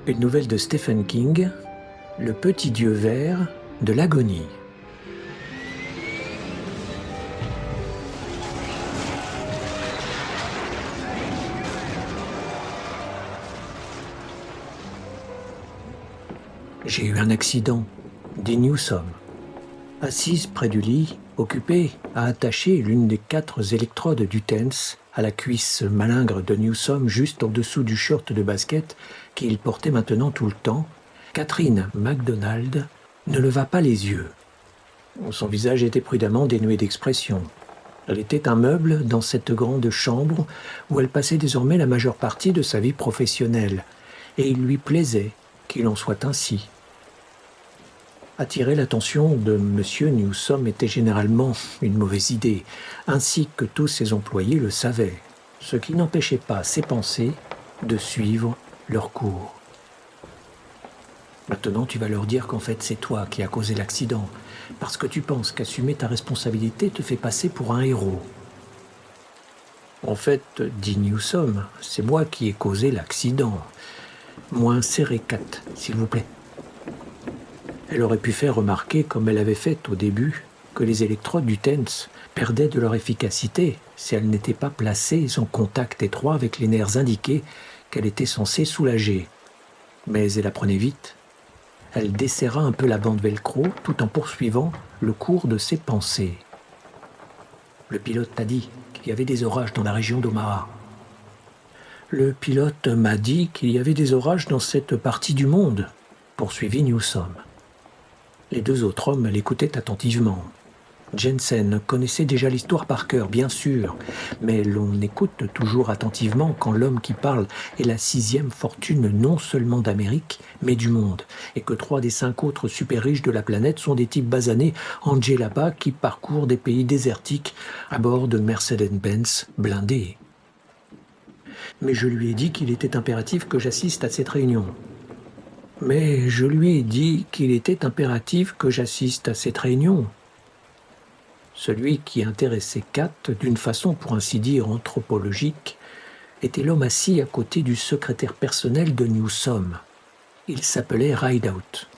Une nouvelle de Stephen King, Le petit dieu vert de l'agonie. J'ai eu un accident, dit Newsom. Assise près du lit, occupée à attacher l'une des 4 électrodes du TENS à la cuisse malingre de Newsom juste en dessous du short de basket qu'il portait maintenant tout le temps, Catherine MacDonald ne leva pas les yeux. Son visage était prudemment dénué d'expression. Elle était un meuble dans cette grande chambre où elle passait désormais la majeure partie de sa vie professionnelle, et il lui plaisait qu'il en soit ainsi. Attirer l'attention de M. Newsom était généralement une mauvaise idée, ainsi que tous ses employés le savaient, ce qui n'empêchait pas ses pensées de suivre leur cours. Maintenant, tu vas leur dire qu'en fait, c'est toi qui as causé l'accident, parce que tu penses qu'assumer ta responsabilité te fait passer pour un héros. En fait, dit Newsom, c'est moi qui ai causé l'accident. Moins serré, Kat, s'il vous plaît. Elle aurait pu faire remarquer, comme elle avait fait au début, que les électrodes du TENS perdaient de leur efficacité si elles n'étaient pas placées en contact étroit avec les nerfs indiqués qu'elle était censée soulager. Mais elle apprenait vite. Elle desserra un peu la bande velcro tout en poursuivant le cours de ses pensées. Le pilote t'a dit qu'il y avait des orages dans la région d'Omaha. Le pilote m'a dit qu'il y avait des orages dans cette partie du monde, poursuivit Newsom. Les 2 autres hommes l'écoutaient attentivement. Jensen connaissait déjà l'histoire par cœur, bien sûr, mais l'on écoute toujours attentivement quand l'homme qui parle est la 6e fortune non seulement d'Amérique, mais du monde, et que 3 des 5 autres super riches de la planète sont des types basanés en djellaba qui parcourent des pays désertiques à bord de Mercedes-Benz blindés. Mais je lui ai dit qu'il était impératif que j'assiste à cette réunion. Celui qui intéressait Kat, d'une façon pour ainsi dire anthropologique, était l'homme assis à côté du secrétaire personnel de Newsom. Il s'appelait Rideout.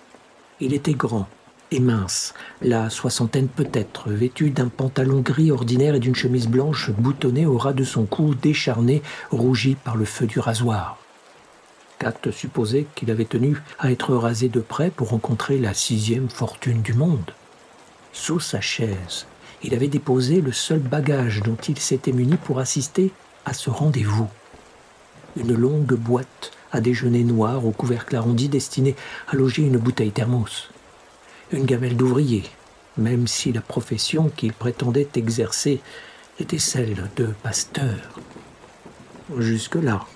Il était grand et mince, la 60aine peut-être, vêtu d'un pantalon gris ordinaire et d'une chemise blanche boutonnée au ras de son cou décharné, rougi par le feu du rasoir. Kat supposait qu'il avait tenu à être rasé de près pour rencontrer la 6e fortune du monde. Sous sa chaise, il avait déposé le seul bagage dont il s'était muni pour assister à ce rendez-vous. Une longue boîte à déjeuner noir au couvercle arrondi destinée à loger une bouteille thermos. Une gamelle d'ouvrier, même si la profession qu'il prétendait exercer était celle de pasteur. Jusque-là,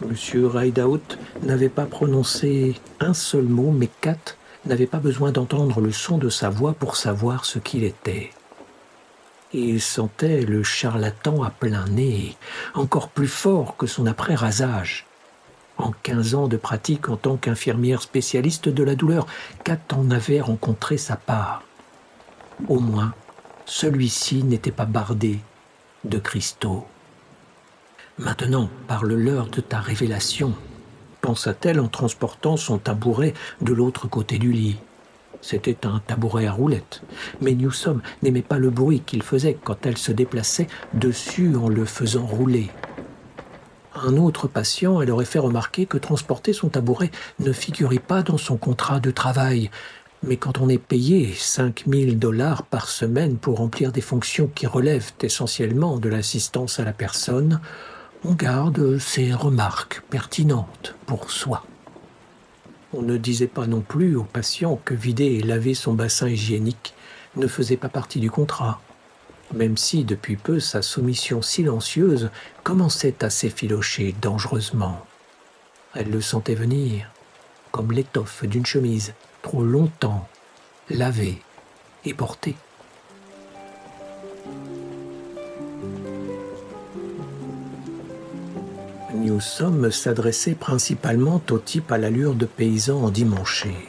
M. Rideout n'avait pas prononcé un seul mot, mais Kat n'avait pas besoin d'entendre le son de sa voix pour savoir ce qu'il était. Il sentait le charlatan à plein nez, encore plus fort que son après-rasage. En 15 ans de pratique en tant qu'infirmière spécialiste de la douleur, Kat en avait rencontré sa part. Au moins, celui-ci n'était pas bardé de cristaux. Maintenant, parle-leur de ta révélation, pensa-t-elle en transportant son tabouret de l'autre côté du lit. C'était un tabouret à roulettes, mais Newsom n'aimait pas le bruit qu'il faisait quand elle se déplaçait dessus en le faisant rouler. À un autre patient, elle aurait fait remarquer que transporter son tabouret ne figurait pas dans son contrat de travail, mais quand on est payé $5 000 par semaine pour remplir des fonctions qui relèvent essentiellement de l'assistance à la personne, on garde ces remarques pertinentes pour soi. On ne disait pas non plus au patient que vider et laver son bassin hygiénique ne faisait pas partie du contrat, même si depuis peu sa soumission silencieuse commençait à s'effilocher dangereusement. Elle le sentait venir, comme l'étoffe d'une chemise trop longtemps lavée et portée. Newsom s'adressait principalement aux types à l'allure de paysans endimanchés.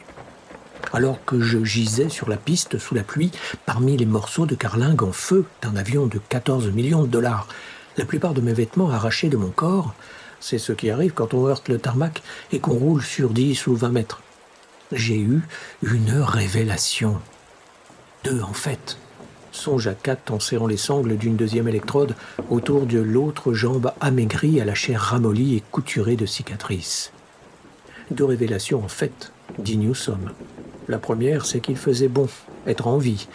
Alors que je gisais sur la piste sous la pluie, parmi les morceaux de carlingue en feu d'un avion de 14 millions de $, la plupart de mes vêtements arrachés de mon corps, C'est ce qui arrive quand on heurte le tarmac et qu'on roule sur 10 ou 20 mètres. J'ai eu une révélation. 2 en fait. Songe à Kat en serrant les sangles d'une deuxième électrode autour de l'autre jambe amaigrie à la chair ramollie et couturée de cicatrices. 2 révélations en fait, dit Newsom. La première, c'est qu'il faisait bon être en vie,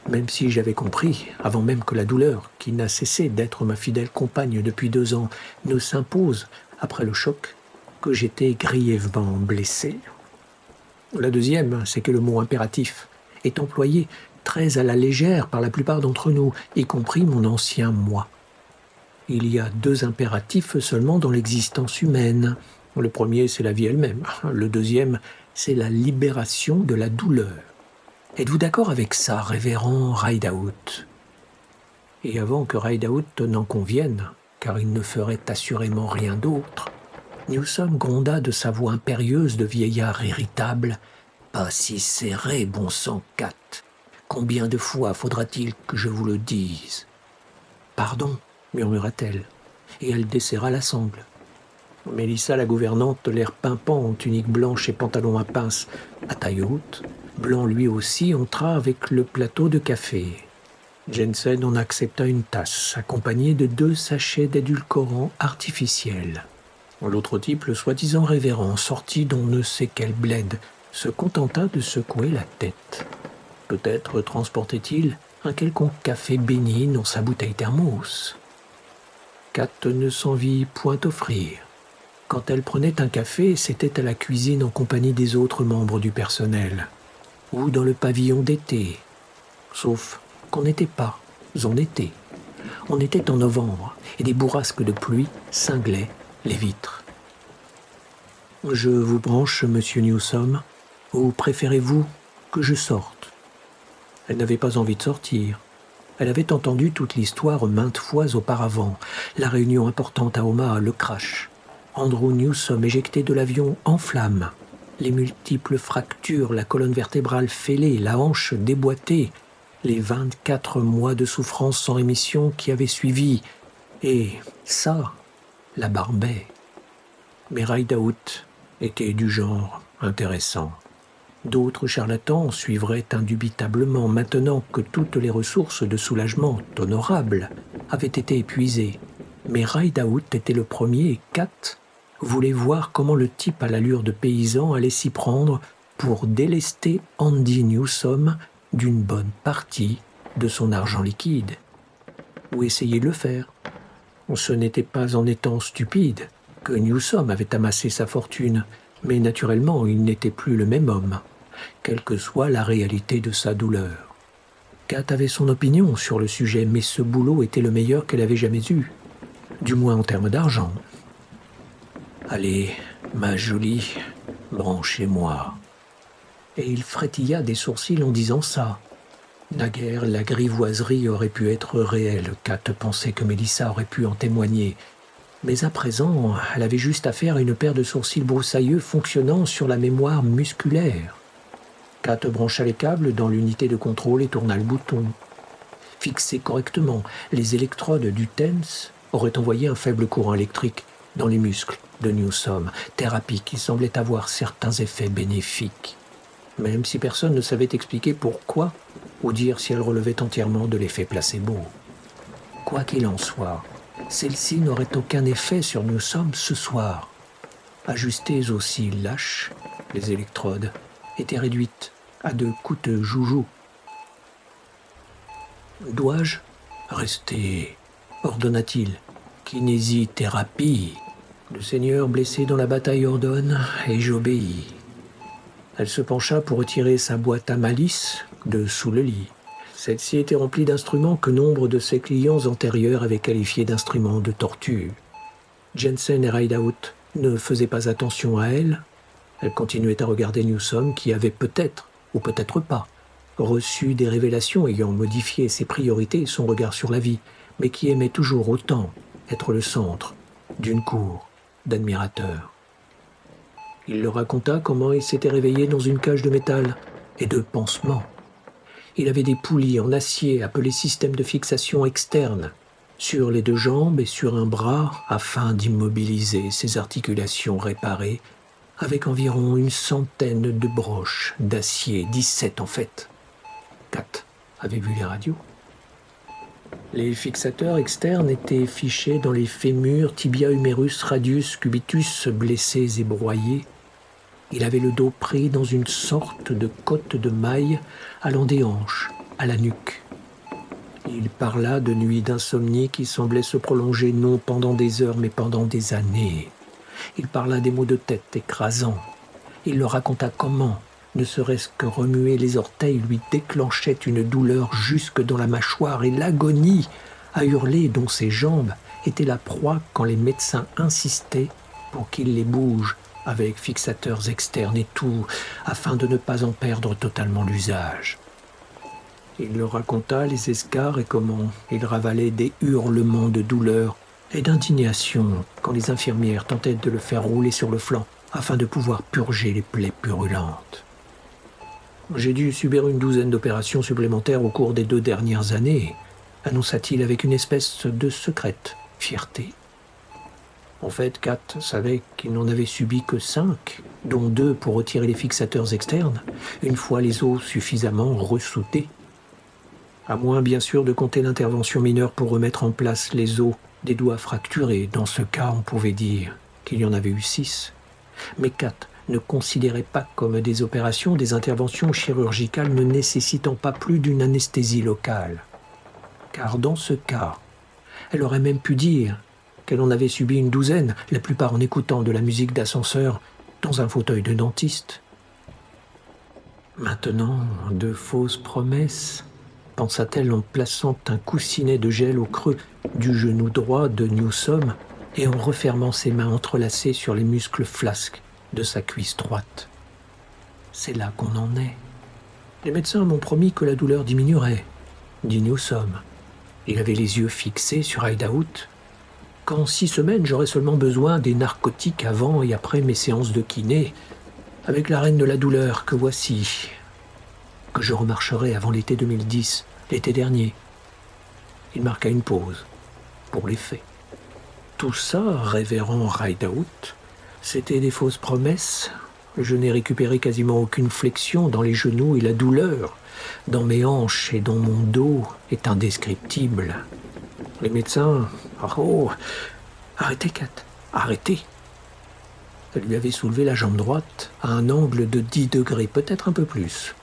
même si j'avais compris, avant même que la douleur, qui n'a cessé d'être ma fidèle compagne depuis 2 ans, ne s'impose après le choc, que j'étais grièvement blessé. La deuxième, c'est que le mot impératif est employé très à la légère par la plupart d'entre nous, y compris mon ancien moi. Il y a 2 impératifs seulement dans l'existence humaine. Le premier, c'est la vie elle-même. Le deuxième, c'est la libération de la douleur. Êtes-vous d'accord avec ça, révérend Rideout ? Et avant que Rideout n'en convienne, car il ne ferait assurément rien d'autre, Newsom gronda de sa voix impérieuse de vieillard irritable. « Pas si serré, bon sang, Kat. Combien de fois faudra-t-il que je vous le dise ?»« Pardon, murmura-t-elle, et elle desserra la sangle. Mélissa, la gouvernante, l'air pimpant en tunique blanche et pantalon à pince à taille haute, Blanc lui aussi entra avec le plateau de café. Jensen en accepta une tasse, accompagnée de 2 sachets d'édulcorant artificiel. L'autre type, le soi-disant révérend, sorti d'on ne sait quel bled, se contenta de secouer la tête. Peut-être transportait-il un quelconque café béni dans sa bouteille thermos. Kat ne s'en vit point offrir. Quand elle prenait un café, c'était à la cuisine en compagnie des autres membres du personnel, ou dans le pavillon d'été, sauf qu'on n'était pas en été. On était en novembre, et des bourrasques de pluie cinglaient les vitres. « Je vous branche, monsieur Newsom, ou préférez-vous que je sorte ?» Elle n'avait pas envie de sortir. Elle avait entendu toute l'histoire maintes fois auparavant, la réunion importante à Omaha, le crash, Andrew Newsom éjecté de l'avion en flammes, les multiples fractures, la colonne vertébrale fêlée, la hanche déboîtée, les 24 mois de souffrance sans rémission qui avaient suivi, et ça la barbait. Mais Rideout était du genre intéressant. D'autres charlatans suivraient indubitablement maintenant que toutes les ressources de soulagement honorables avaient été épuisées. Mais Rideout était le premier et Kat voulait voir comment le type à l'allure de paysan allait s'y prendre pour délester Andy Newsom d'une bonne partie de son argent liquide. Ou essayer de le faire. Ce n'était pas en étant stupide que Newsom avait amassé sa fortune, mais naturellement il n'était plus le même homme, quelle que soit la réalité de sa douleur. Kat avait son opinion sur le sujet, mais ce boulot était le meilleur qu'elle avait jamais eu, du moins en termes d'argent. « Allez, ma jolie, branchez-moi. » Et il frétilla des sourcils en disant ça. Naguère, la grivoiserie aurait pu être réelle, Kat pensait que Mélissa aurait pu en témoigner. Mais à présent, elle avait juste à faire une paire de sourcils broussailleux fonctionnant sur la mémoire musculaire. Kat brancha les câbles dans l'unité de contrôle et tourna le bouton. Fixé correctement, les électrodes du TENS auraient envoyé un faible courant électrique dans les muscles de Newsom, thérapie qui semblait avoir certains effets bénéfiques, même si personne ne savait expliquer pourquoi ou dire si elle relevait entièrement de l'effet placebo. Quoi qu'il en soit, celle-ci n'aurait aucun effet sur Newsom ce soir. Ajustées aussi lâches, les électrodes étaient réduites à de coûteux joujoux. « Dois-je rester ?» ordonna-t-il. « Kinésithérapie. Le Seigneur blessé dans la bataille ordonne, et j'obéis. » Elle se pencha pour retirer sa boîte à malice de sous le lit. Celle-ci était remplie d'instruments que nombre de ses clients antérieurs avaient qualifiés d'instruments de torture. Jensen et Rideout ne faisaient pas attention à elle. Elle continuait à regarder Newsom qui avait peut-être, ou peut-être pas, reçu des révélations ayant modifié ses priorités et son regard sur la vie, mais qui aimait toujours autant être le centre d'une cour d'admirateurs. Il leur raconta comment il s'était réveillé dans une cage de métal et de pansements. Il avait des poulies en acier appelées systèmes de fixation externe sur les deux jambes et sur un bras afin d'immobiliser ses articulations réparées avec environ une centaine de broches d'acier, 17 en fait. Kat avait vu les radios. Les fixateurs externes étaient fichés dans les fémurs, tibia, humérus, radius, cubitus, blessés et broyés. Il avait le dos pris dans une sorte de côte de maille allant des hanches à la nuque. Il parla de nuits d'insomnie qui semblaient se prolonger non pendant des heures mais pendant des années. Il parla des maux de tête écrasants. Il leur raconta comment, ne serait-ce que remuer les orteils lui déclenchait une douleur jusque dans la mâchoire et l'agonie à hurler dont ses jambes étaient la proie quand les médecins insistaient pour qu'il les bouge avec fixateurs externes et tout, afin de ne pas en perdre totalement l'usage. Il leur raconta les escarres et comment il ravalait des hurlements de douleur et d'indignation quand les infirmières tentaient de le faire rouler sur le flanc afin de pouvoir purger les plaies purulentes. J'ai dû subir une douzaine d'opérations supplémentaires au cours des 2 dernières années, annonça-t-il avec une espèce de secrète fierté. En fait, Kat savait qu'il n'en avait subi que 5, dont 2 pour retirer les fixateurs externes, une fois les os suffisamment ressoutés. À moins, bien sûr, de compter l'intervention mineure pour remettre en place les os des doigts fracturés. Dans ce cas, on pouvait dire qu'il y en avait eu 6. Mais Kat ne considérait pas comme des opérations des interventions chirurgicales ne nécessitant pas plus d'une anesthésie locale. Car dans ce cas, elle aurait même pu dire qu'elle en avait subi une douzaine, la plupart en écoutant de la musique d'ascenseur dans un fauteuil de dentiste. Maintenant, de fausses promesses, pensa-t-elle en plaçant un coussinet de gel au creux du genou droit de Newsom et en refermant ses mains entrelacées sur les muscles flasques de sa cuisse droite. C'est là qu'on en est. Les médecins m'ont promis que la douleur diminuerait, dit Newsom. Il avait les yeux fixés sur Hideout. Qu'en 6 semaines, j'aurais seulement besoin des narcotiques avant et après mes séances de kiné, avec la reine de la douleur que voici, que je remarcherai avant l'été 2010, l'été dernier. Il marqua une pause, pour les faits. Tout ça, révérend Rideout, c'était des fausses promesses. Je n'ai récupéré quasiment aucune flexion dans les genoux et la douleur dans mes hanches et dans mon dos est indescriptible. Les médecins... Oh, arrêtez, Kat, arrêtez. Elle lui avait soulevé la jambe droite à un angle de 10 degrés, peut-être un peu plus.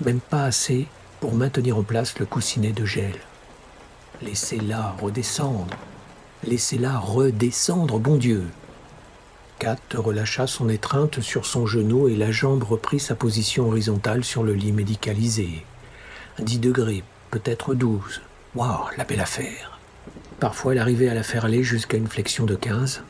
Même pas assez pour maintenir en place le coussinet de gel. Laissez-la redescendre. Laissez-la redescendre, bon Dieu. Kat relâcha son étreinte sur son genou et la jambe reprit sa position horizontale sur le lit médicalisé. 10 degrés, peut-être 12. Waouh, la belle affaire. Parfois, elle arrivait à la faire aller jusqu'à une flexion de 15,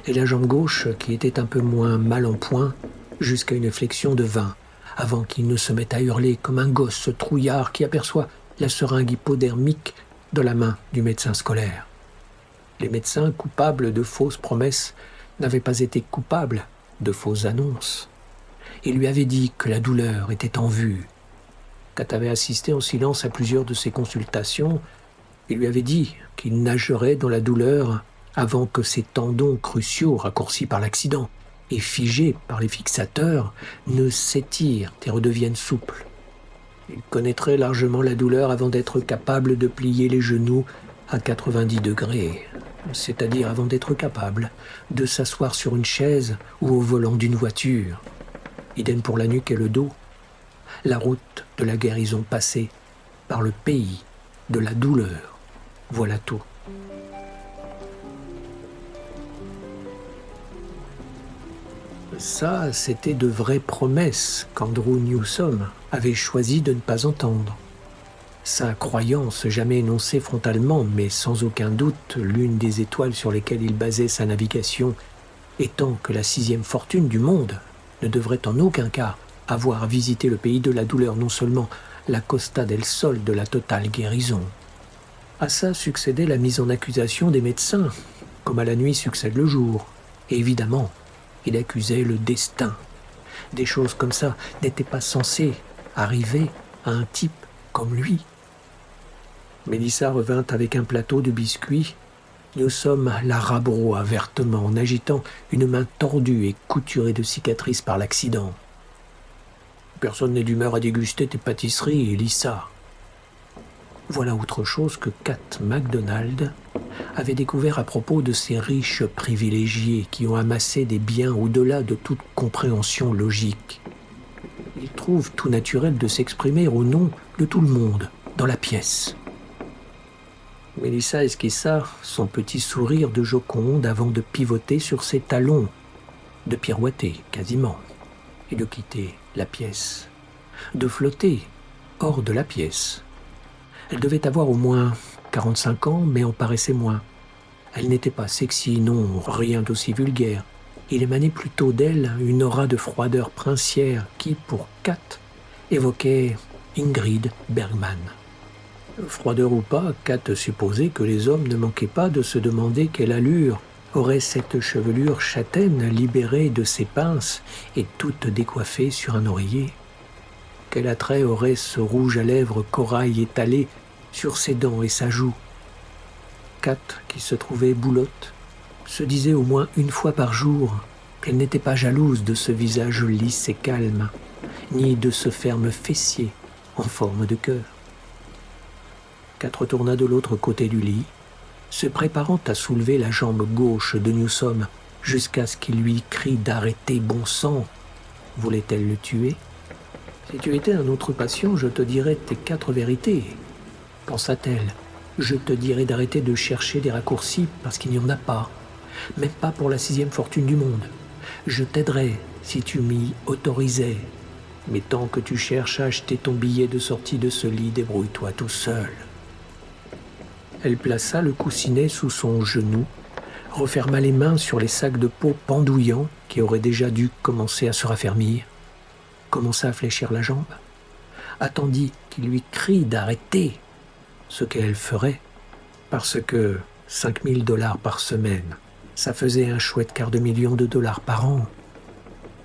et la jambe gauche, qui était un peu moins mal en point, jusqu'à une flexion de 20, avant qu'il ne se mette à hurler comme un gosse trouillard qui aperçoit la seringue hypodermique dans la main du médecin scolaire. Les médecins coupables de fausses promesses n'avaient pas été coupables de fausses annonces. Il lui avait dit que la douleur était en vue. Kat avait assisté en silence à plusieurs de ses consultations. Il lui avait dit qu'il nagerait dans la douleur avant que ses tendons cruciaux, raccourcis par l'accident et figés par les fixateurs, ne s'étirent et redeviennent souples. Il connaîtrait largement la douleur avant d'être capable de plier les genoux à 90 degrés, c'est-à-dire avant d'être capable de s'asseoir sur une chaise ou au volant d'une voiture. Idem pour la nuque et le dos. La route de la guérison passée par le pays de la douleur. Voilà tout. Ça, c'était de vraies promesses qu'Andrew Newsom avait choisi de ne pas entendre. Sa croyance, jamais énoncée frontalement, mais sans aucun doute l'une des étoiles sur lesquelles il basait sa navigation, étant que la 6e fortune du monde ne devrait en aucun cas avoir visité le pays de la douleur, non seulement la Costa del Sol de la totale guérison. À ça succédait la mise en accusation des médecins, comme à la nuit succède le jour. Et évidemment, il accusait le destin. Des choses comme ça n'étaient pas censées arriver à un type comme lui. Mélissa revint avec un plateau de biscuits. Newsom la rabroua vertement en agitant une main tordue et couturée de cicatrices par l'accident. « Personne n'est d'humeur à déguster tes pâtisseries, Elissa. » Voilà autre chose que Kat MacDonald avait découvert à propos de ces riches privilégiés qui ont amassé des biens au-delà de toute compréhension logique. Ils trouvent tout naturel de s'exprimer au nom de tout le monde dans la pièce. Mélissa esquissa son petit sourire de Joconde avant de pivoter sur ses talons, de pirouetter quasiment, et de quitter la pièce, de flotter hors de la pièce. Elle devait avoir au moins 45 ans, mais en paraissait moins. Elle n'était pas sexy, non, rien d'aussi vulgaire. Il émanait plutôt d'elle une aura de froideur princière qui, pour Kat, évoquait Ingrid Bergman. Froideur ou pas, Kat supposait que les hommes ne manquaient pas de se demander quelle allure aurait cette chevelure châtaine libérée de ses pinces et toute décoiffée sur un oreiller. Quel attrait aurait ce rouge à lèvres corail étalé sur ses dents et sa joue. Kat, qui se trouvait boulotte, se disait au moins une fois par jour qu'elle n'était pas jalouse de ce visage lisse et calme, ni de ce ferme fessier en forme de cœur. Kat retourna de l'autre côté du lit, se préparant à soulever la jambe gauche de Newsom jusqu'à ce qu'il lui crie d'arrêter, bon sang. Voulait-elle le tuer ? Si tu étais un autre patient, je te dirais tes 4 vérités, pensa-t-elle. Je te dirais d'arrêter de chercher des raccourcis parce qu'il n'y en a pas, même pas pour la 6e fortune du monde. Je t'aiderais si tu m'y autorisais, mais tant que tu cherches à acheter ton billet de sortie de ce lit, débrouille-toi tout seul. Elle plaça le coussinet sous son genou, referma les mains sur les sacs de peau pendouillants qui auraient déjà dû commencer à se raffermir, commença à fléchir la jambe, attendit qu'il lui crie d'arrêter, ce qu'elle ferait, parce que 5 000 $ par semaine, ça faisait un chouette $250 000 par an.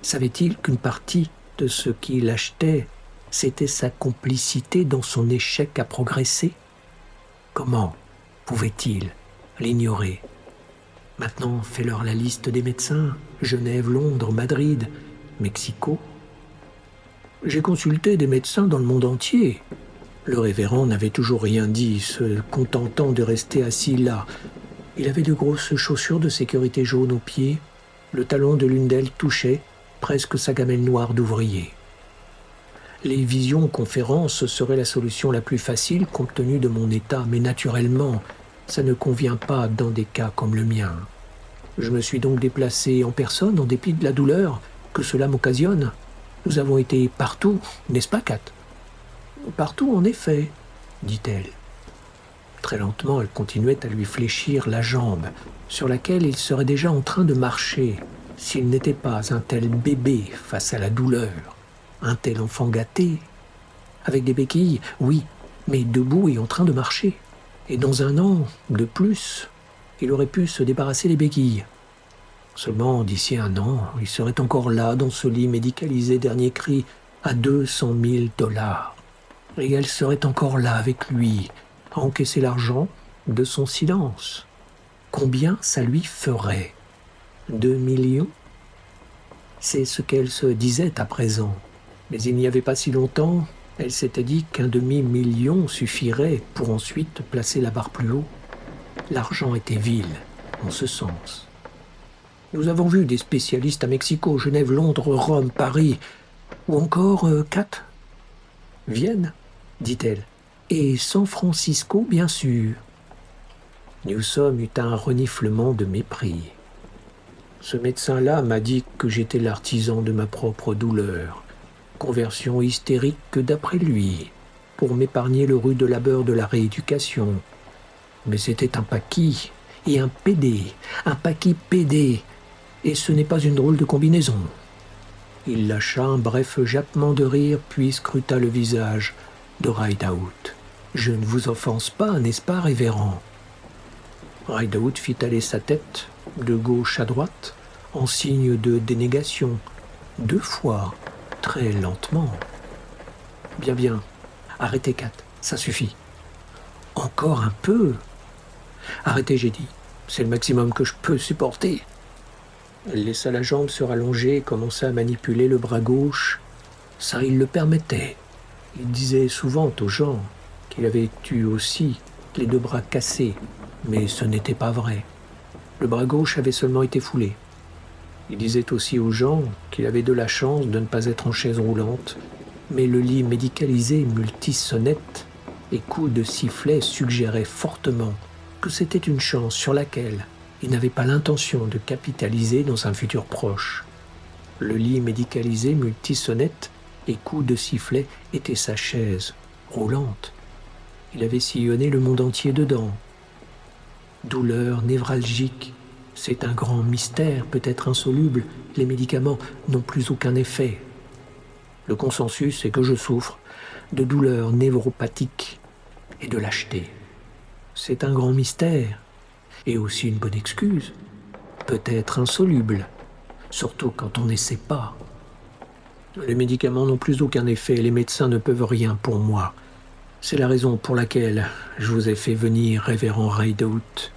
Savait-il qu'une partie de ce qu'il achetait, c'était sa complicité dans son échec à progresser ? Comment pouvait-il l'ignorer ? Maintenant, fais-leur la liste des médecins. Genève, Londres, Madrid, Mexico. J'ai consulté des médecins dans le monde entier. Le révérend n'avait toujours rien dit, se contentant de rester assis là. Il avait de grosses chaussures de sécurité jaunes aux pieds. Le talon de l'une d'elles touchait presque sa gamelle noire d'ouvrier. Les visioconférences seraient la solution la plus facile compte tenu de mon état, mais naturellement, ça ne convient pas dans des cas comme le mien. Je me suis donc déplacé en personne en dépit de la douleur que cela m'occasionne. Nous avons été partout, n'est-ce pas, Kat ? Partout, en effet, dit-elle. Très lentement, elle continuait à lui fléchir la jambe, sur laquelle il serait déjà en train de marcher, s'il n'était pas un tel bébé face à la douleur. Un tel enfant gâté, avec des béquilles, oui, mais debout et en train de marcher. Et dans un an, de plus, il aurait pu se débarrasser des béquilles. Seulement, d'ici un an, il serait encore là, dans ce lit médicalisé dernier cri, à 200 000 $. Et elle serait encore là avec lui, à encaisser l'argent de son silence. Combien ça lui ferait ? 2 millions ? C'est ce qu'elle se disait à présent. Mais il n'y avait pas si longtemps, elle s'était dit qu'un demi-million suffirait pour ensuite placer la barre plus haut. L'argent était vil, en ce sens. Nous avons vu des spécialistes à Mexico, Genève, Londres, Rome, Paris, ou encore Kat. Vienne, dit-elle, et San Francisco, bien sûr. Newsom eut un reniflement de mépris. Ce médecin-là m'a dit que j'étais l'artisan de ma propre douleur. Conversion hystérique que d'après lui, pour m'épargner le rude labeur de la rééducation. Mais c'était un paquis et un pédé, un paquis pédé, et ce n'est pas une drôle de combinaison. Il lâcha un bref jappement de rire, puis scruta le visage de Rideout. « Je ne vous offense pas, n'est-ce pas, révérend ?» Rideout fit aller sa tête de gauche à droite en signe de dénégation, 2 fois, très lentement. « Bien, bien, arrêtez, Kat, ça suffit. » Encore un peu. Arrêtez, j'ai dit. C'est le maximum que je peux supporter. Elle laissa la jambe se rallonger et commença à manipuler le bras gauche. Ça, il le permettait. Il disait souvent aux gens qu'il avait eu aussi les deux bras cassés, mais ce n'était pas vrai. Le bras gauche avait seulement été foulé. Il disait aussi aux gens qu'il avait de la chance de ne pas être en chaise roulante, mais le lit médicalisé multisonnette et coups de sifflet suggéraient fortement que c'était une chance sur laquelle il n'avait pas l'intention de capitaliser dans un futur proche. Le lit médicalisé multisonnette et coups de sifflet était sa chaise roulante. Il avait sillonné le monde entier dedans. Douleur névralgique, c'est un grand mystère, peut-être insoluble. Les médicaments n'ont plus aucun effet. Le consensus est que je souffre de douleurs névropathiques et de lâcheté. C'est un grand mystère, et aussi une bonne excuse, peut-être insoluble, surtout quand on n'essaie pas. Les médicaments n'ont plus aucun effet, les médecins ne peuvent rien pour moi. C'est la raison pour laquelle je vous ai fait venir, révérend Rideout.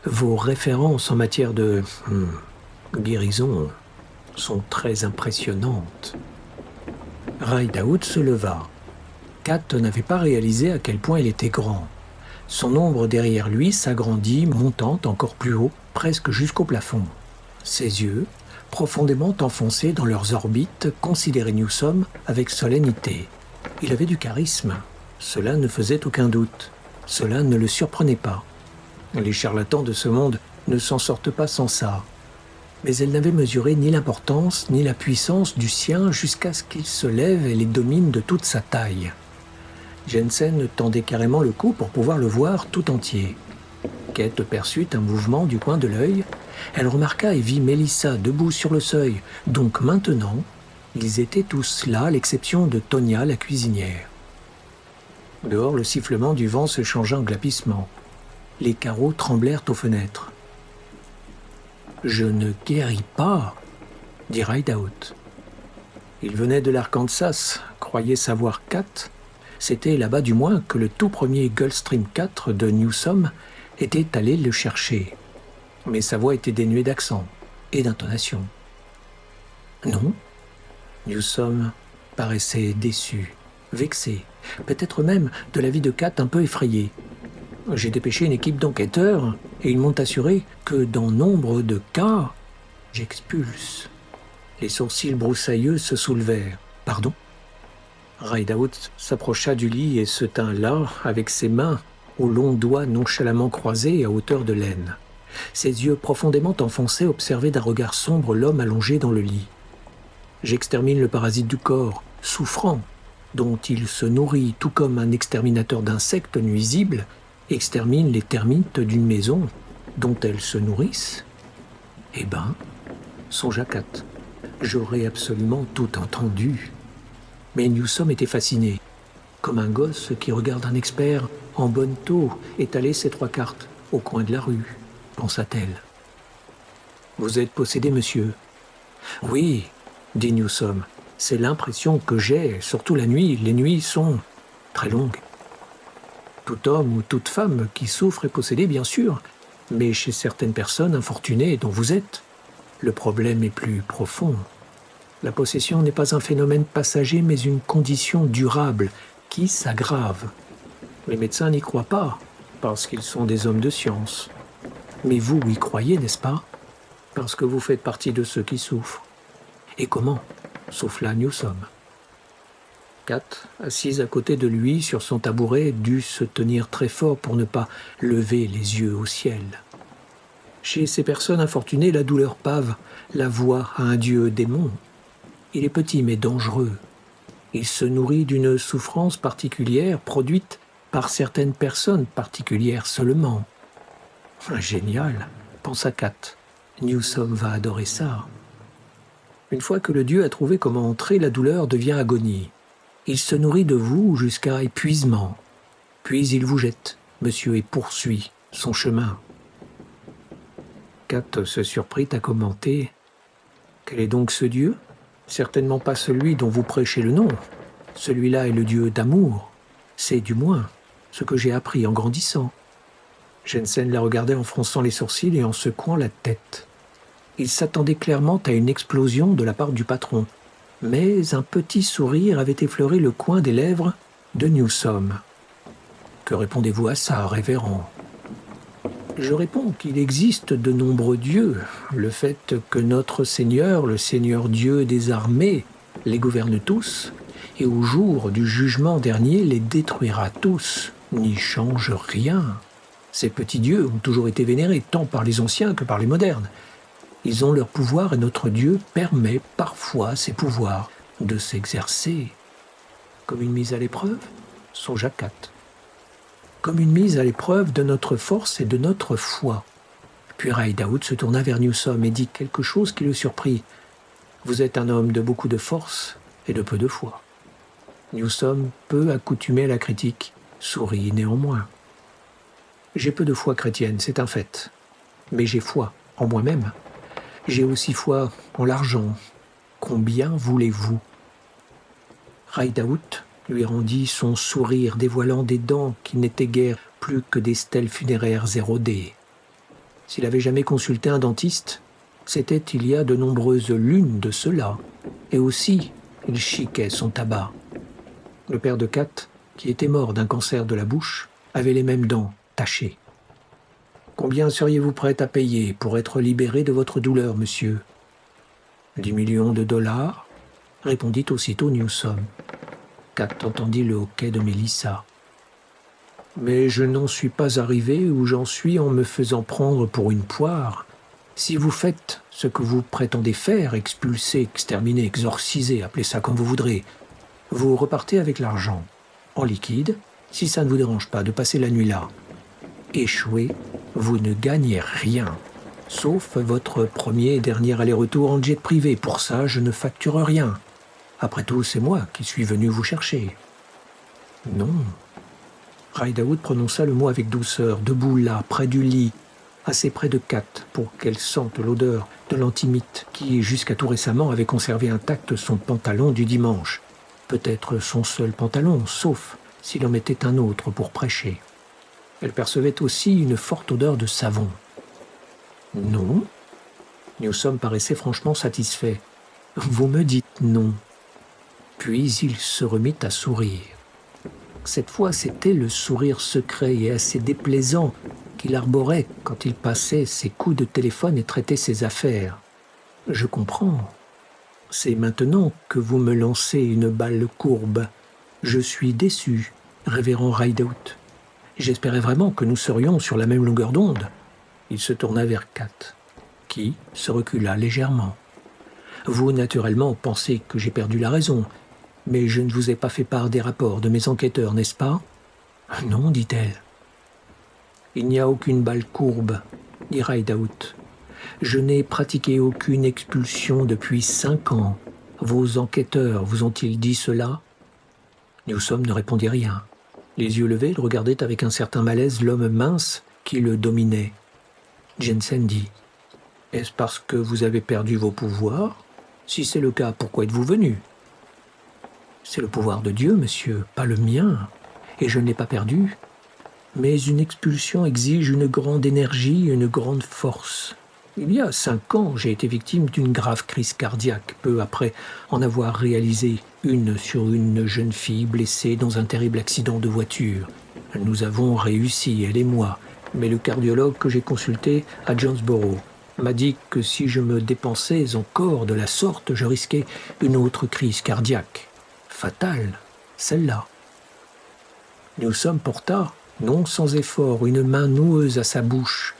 Vos références en matière de guérison sont très impressionnantes. Rideout se leva. Kat n'avait pas réalisé à quel point il était grand. Son ombre derrière lui s'agrandit, montant encore plus haut, presque jusqu'au plafond. Ses yeux, profondément enfoncés dans leurs orbites, considéraient Newsom avec solennité. Il avait du charisme. Cela ne faisait aucun doute. Cela ne le surprenait pas. Les charlatans de ce monde ne s'en sortent pas sans ça. Mais elle n'avait mesuré ni l'importance ni la puissance du sien jusqu'à ce qu'il se lève et les domine de toute sa taille. Jensen tendait carrément le cou pour pouvoir le voir tout entier. Kate perçut un mouvement du coin de l'œil. Elle remarqua et vit Mélissa debout sur le seuil. Donc maintenant, ils étaient tous là, à l'exception de Tonya, la cuisinière. Dehors, le sifflement du vent se changea en glapissement. Les carreaux tremblèrent aux fenêtres. « Je ne guéris pas, » dit Rideout. Il venait de l'Arkansas, croyait savoir Kat. C'était là-bas du moins que le tout premier Gulfstream 4 de Newsom était allé le chercher. Mais sa voix était dénuée d'accent et d'intonation. Non, Newsom paraissait déçu, vexé, peut-être même de la vie de Kat un peu effrayé. J'ai dépêché une équipe d'enquêteurs et ils m'ont assuré que dans nombre de cas, j'expulse. Les sourcils broussailleux se soulevèrent. Pardon ? Rideout s'approcha du lit et se tint là, avec ses mains aux longs doigts nonchalamment croisés à hauteur de l'aine. Ses yeux profondément enfoncés observaient d'un regard sombre l'homme allongé dans le lit. J'extermine le parasite du corps, souffrant, dont il se nourrit, tout comme un exterminateur d'insectes nuisibles extermine les termites d'une maison dont elles se nourrissent. Eh ben, songea Kat, j'aurais absolument tout entendu. Mais Newsom était fasciné, comme un gosse qui regarde un expert en bonne taux étaler ses 3 cartes au coin de la rue, pensa-t-elle. « Vous êtes possédé, monsieur ?»« Oui, » dit Newsom, « c'est l'impression que j'ai, surtout la nuit. Les nuits sont très longues. » Tout homme ou toute femme qui souffre est possédé, bien sûr, mais chez certaines personnes infortunées dont vous êtes, le problème est plus profond. La possession n'est pas un phénomène passager, mais une condition durable qui s'aggrave. Les médecins n'y croient pas, parce qu'ils sont des hommes de science. Mais vous y croyez, n'est-ce pas? Parce que vous faites partie de ceux qui souffrent. Et comment? Souffla Newsom. Kat, assise à côté de lui sur son tabouret, dut se tenir très fort pour ne pas lever les yeux au ciel. Chez ces personnes infortunées, la douleur pave la voie à un dieu démon. Il est petit mais dangereux. Il se nourrit d'une souffrance particulière produite par certaines personnes particulières seulement. Génial, pensa Kat. Newsom va adorer ça. Une fois que le dieu a trouvé comment entrer, la douleur devient agonie. Il se nourrit de vous jusqu'à épuisement. Puis il vous jette, monsieur, et poursuit son chemin. Kat se surprit à commenter. Quel est donc ce dieu? Certainement pas celui dont vous prêchez le nom. Celui-là est le dieu d'amour. C'est du moins ce que j'ai appris en grandissant. » Jensen la regardait en fronçant les sourcils et en secouant la tête. Il s'attendait clairement à une explosion de la part du patron, mais un petit sourire avait effleuré le coin des lèvres de Newsom. « Que répondez-vous à ça, révérend ?» Je réponds qu'il existe de nombreux dieux. Le fait que notre Seigneur, le Seigneur Dieu des armées, les gouverne tous, et au jour du jugement dernier les détruira tous, n'y change rien. Ces petits dieux ont toujours été vénérés, tant par les anciens que par les modernes. Ils ont leur pouvoir et notre Dieu permet parfois à ces pouvoirs de s'exercer. Comme une mise à l'épreuve, songea Kat. Comme une mise à l'épreuve de notre force et de notre foi. Puis Rideout se tourna vers Newsom et dit quelque chose qui le surprit. « Vous êtes un homme de beaucoup de force et de peu de foi. » Newsom, peu accoutumé à la critique, sourit néanmoins. « J'ai peu de foi chrétienne, c'est un fait. Mais j'ai foi en moi-même. J'ai aussi foi en l'argent. Combien voulez-vous » Rideout lui rendit son sourire dévoilant des dents qui n'étaient guère plus que des stèles funéraires érodées. S'il avait jamais consulté un dentiste, c'était il y a de nombreuses lunes de cela, et aussi il chiquait son tabac. Le père de Kat, qui était mort d'un cancer de la bouche, avait les mêmes dents tachées. « Combien seriez-vous prêt à payer pour être libéré de votre douleur, monsieur ?»« 10 millions de dollars, répondit aussitôt Newsom. Kat entendit le hoquet de Mélissa. « Mais je n'en suis pas arrivé où j'en suis en me faisant prendre pour une poire. Si vous faites ce que vous prétendez faire, expulser, exterminer, exorciser, appelez ça comme vous voudrez, vous repartez avec l'argent, en liquide, si ça ne vous dérange pas de passer la nuit là. Échoué, vous ne gagnez rien, sauf votre premier et dernier aller-retour en jet privé. Pour ça, je ne facture rien. Après tout, c'est moi qui suis venu vous chercher. » « Non. » Rideout prononça le mot avec douceur, debout là, près du lit, assez près de Kat pour qu'elle sente l'odeur de l'antimite qui, jusqu'à tout récemment, avait conservé intact son pantalon du dimanche. Peut-être son seul pantalon, sauf s'il en mettait un autre pour prêcher. Elle percevait aussi une forte odeur de savon. « Non ?» Newsom paraissait franchement satisfait. « Vous me dites non. » Puis il se remit à sourire. Cette fois, c'était le sourire secret et assez déplaisant qu'il arborait quand il passait ses coups de téléphone et traitait ses affaires. « Je comprends. C'est maintenant que vous me lancez une balle courbe. Je suis déçu, révérend Rideout. J'espérais vraiment que nous serions sur la même longueur d'onde. » Il se tourna vers Kat, qui se recula légèrement. « Vous, naturellement, pensez que j'ai perdu la raison. Mais je ne vous ai pas fait part des rapports de mes enquêteurs, n'est-ce pas ?»« Non, dit-elle. »« Il n'y a aucune balle courbe, dit Rideout. Je n'ai pratiqué aucune expulsion depuis 5 ans. Vos enquêteurs vous ont-ils dit cela ?» Newsom ne répondit rien. Les yeux levés, il regardait avec un certain malaise l'homme mince qui le dominait. Jensen dit « Est-ce parce que vous avez perdu vos pouvoirs ? Si c'est le cas, pourquoi êtes-vous venu ? » « C'est le pouvoir de Dieu, monsieur, pas le mien, et je ne l'ai pas perdu. Mais une expulsion exige une grande énergie et une grande force. Il y a 5 ans, j'ai été victime d'une grave crise cardiaque, peu après en avoir réalisé une sur une jeune fille blessée dans un terrible accident de voiture. Nous avons réussi, elle et moi, mais le cardiologue que j'ai consulté à Jonesboro m'a dit que si je me dépensais encore de la sorte, je risquais une autre crise cardiaque. Fatale, celle-là. Newsom porta, non sans effort, une main noueuse à sa bouche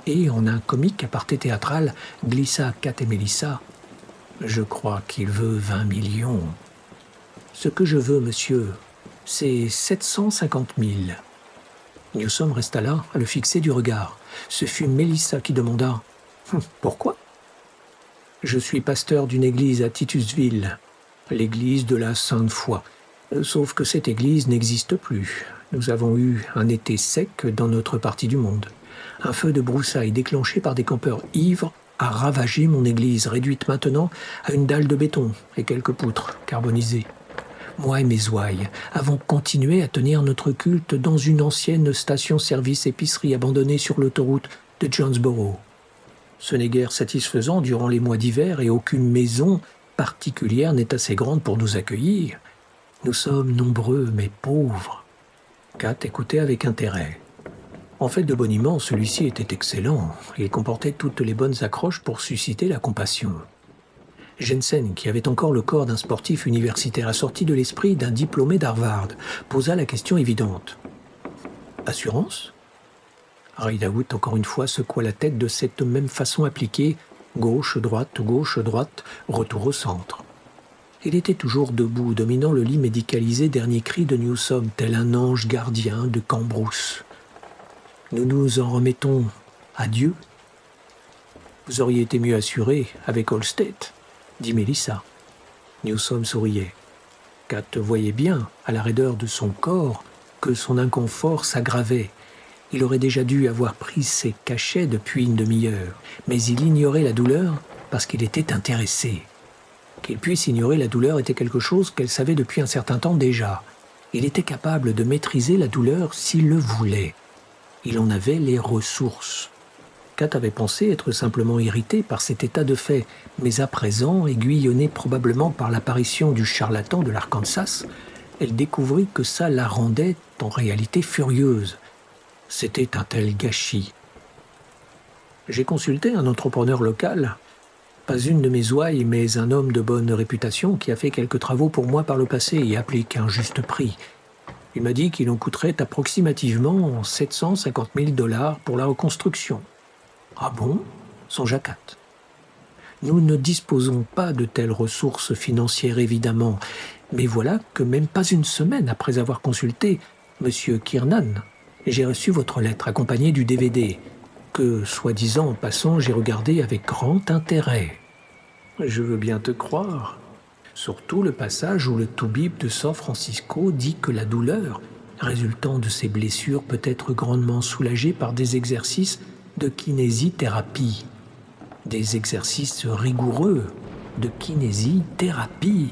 et, en un comique aparté théâtral, glissa à Kat et Mélissa. « Je crois qu'il veut 20 millions. Ce que je veux, monsieur, c'est 750 000. » Newsom resta là, à le fixer du regard. Ce fut Mélissa qui demanda « Pourquoi ?» « Je suis pasteur d'une église à Titusville. L'église de la Sainte Foi. Sauf que cette église n'existe plus. Nous avons eu un été sec dans notre partie du monde. Un feu de broussailles déclenché par des campeurs ivres a ravagé mon église, réduite maintenant à une dalle de béton et quelques poutres carbonisées. Moi et mes ouailles avons continué à tenir notre culte dans une ancienne station-service épicerie abandonnée sur l'autoroute de Jonesboro. Ce n'est guère satisfaisant durant les mois d'hiver et aucune maison particulière n'est assez grande pour nous accueillir. Nous sommes nombreux mais pauvres. Kat écoutait avec intérêt. En fait de boniment, celui-ci était excellent. Il comportait toutes les bonnes accroches pour susciter la compassion. Jensen, qui avait encore le corps d'un sportif universitaire assorti de l'esprit d'un diplômé d'Harvard, posa la question évidente. « Assurance ?» Rideout, encore une fois, secoua la tête de cette même façon appliquée, gauche, droite, retour au centre. Il était toujours debout, dominant le lit médicalisé dernier cri de Newsom, tel un ange gardien de Cambrousse. Nous nous en remettons à Dieu. Vous auriez été mieux assuré avec Allstate, dit Mélissa. Newsom souriait. Kat voyait bien, à la raideur de son corps, que son inconfort s'aggravait. Il aurait déjà dû avoir pris ses cachets depuis une demi-heure, mais il ignorait la douleur parce qu'il était intéressé. Qu'il puisse ignorer la douleur était quelque chose qu'elle savait depuis un certain temps déjà. Il était capable de maîtriser la douleur s'il le voulait. Il en avait les ressources. Kat avait pensé être simplement irritée par cet état de fait, mais à présent, aiguillonnée probablement par l'apparition du charlatan de l'Arkansas, elle découvrit que ça la rendait en réalité furieuse. C'était un tel gâchis. J'ai consulté un entrepreneur local, pas une de mes ouailles, mais un homme de bonne réputation qui a fait quelques travaux pour moi par le passé et applique un juste prix. Il m'a dit qu'il en coûterait approximativement 750 000 $ pour la reconstruction. Ah bon ? Songea Kat. Nous ne disposons pas de telles ressources financières évidemment, mais voilà que même pas une semaine après avoir consulté M. Kiernan, j'ai reçu votre lettre accompagnée du DVD, que, soi-disant en passant, j'ai regardé avec grand intérêt. Je veux bien te croire. Surtout le passage où le toubib de San Francisco dit que la douleur résultant de ces blessures peut être grandement soulagée par des exercices de kinésithérapie. Des exercices rigoureux de kinésithérapie.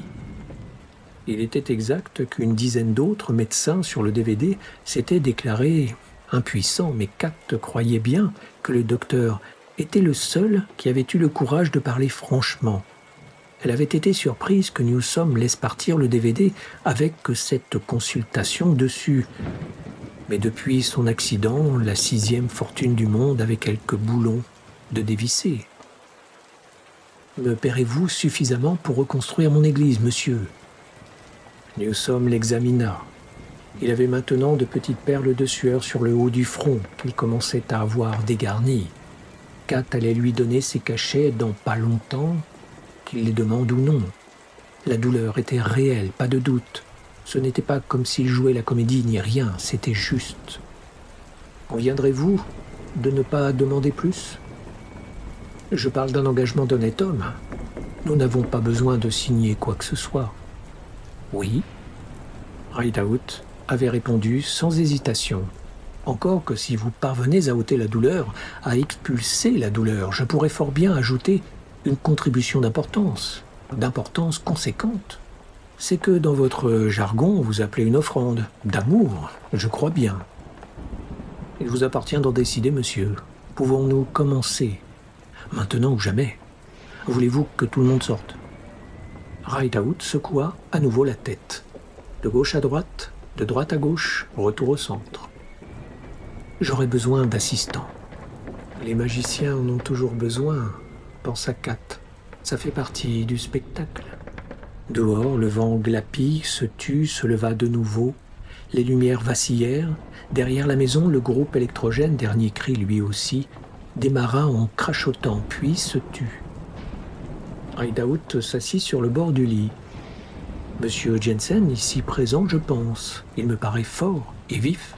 Il était exact qu'une dizaine d'autres médecins sur le DVD s'étaient déclarés impuissants, mais Kat croyait bien que le docteur était le seul qui avait eu le courage de parler franchement. Elle avait été surprise que Newsom laisse partir le DVD avec cette consultation dessus. Mais depuis son accident, la 6e fortune du monde avait quelques boulons de dévisser. « Me paierez-vous suffisamment pour reconstruire mon église, monsieur ?» Newsom l'examina. Il avait maintenant de petites perles de sueur sur le haut du front qu'il commençait à avoir dégarnies. Kat allait lui donner ses cachets dans pas longtemps, qu'il les demande ou non. La douleur était réelle, pas de doute. Ce n'était pas comme s'il jouait la comédie ni rien, c'était juste. Conviendrez-vous de ne pas demander plus ? Je parle d'un engagement d'honnête homme. Nous n'avons pas besoin de signer quoi que ce soit. Oui. Rideout avait répondu sans hésitation. Encore que si vous parvenez à ôter la douleur, à expulser la douleur, je pourrais fort bien ajouter une contribution d'importance conséquente. C'est que dans votre jargon, vous appelez une offrande, d'amour, je crois bien. Il vous appartient d'en décider, monsieur. Pouvons-nous commencer ? Maintenant ou jamais. Voulez-vous que tout le monde sorte ? Rideout secoua à nouveau la tête. De gauche à droite, de droite à gauche, retour au centre. J'aurais besoin d'assistants. Les magiciens en ont toujours besoin, pensa Kat. Ça fait partie du spectacle. Dehors, le vent glapit, se tut, se leva de nouveau. Les lumières vacillèrent. Derrière la maison, le groupe électrogène, dernier cri lui aussi, démarra en crachotant, puis se tut. Rideout s'assit sur le bord du lit. « Monsieur Jensen, ici présent, je pense. Il me paraît fort et vif. »«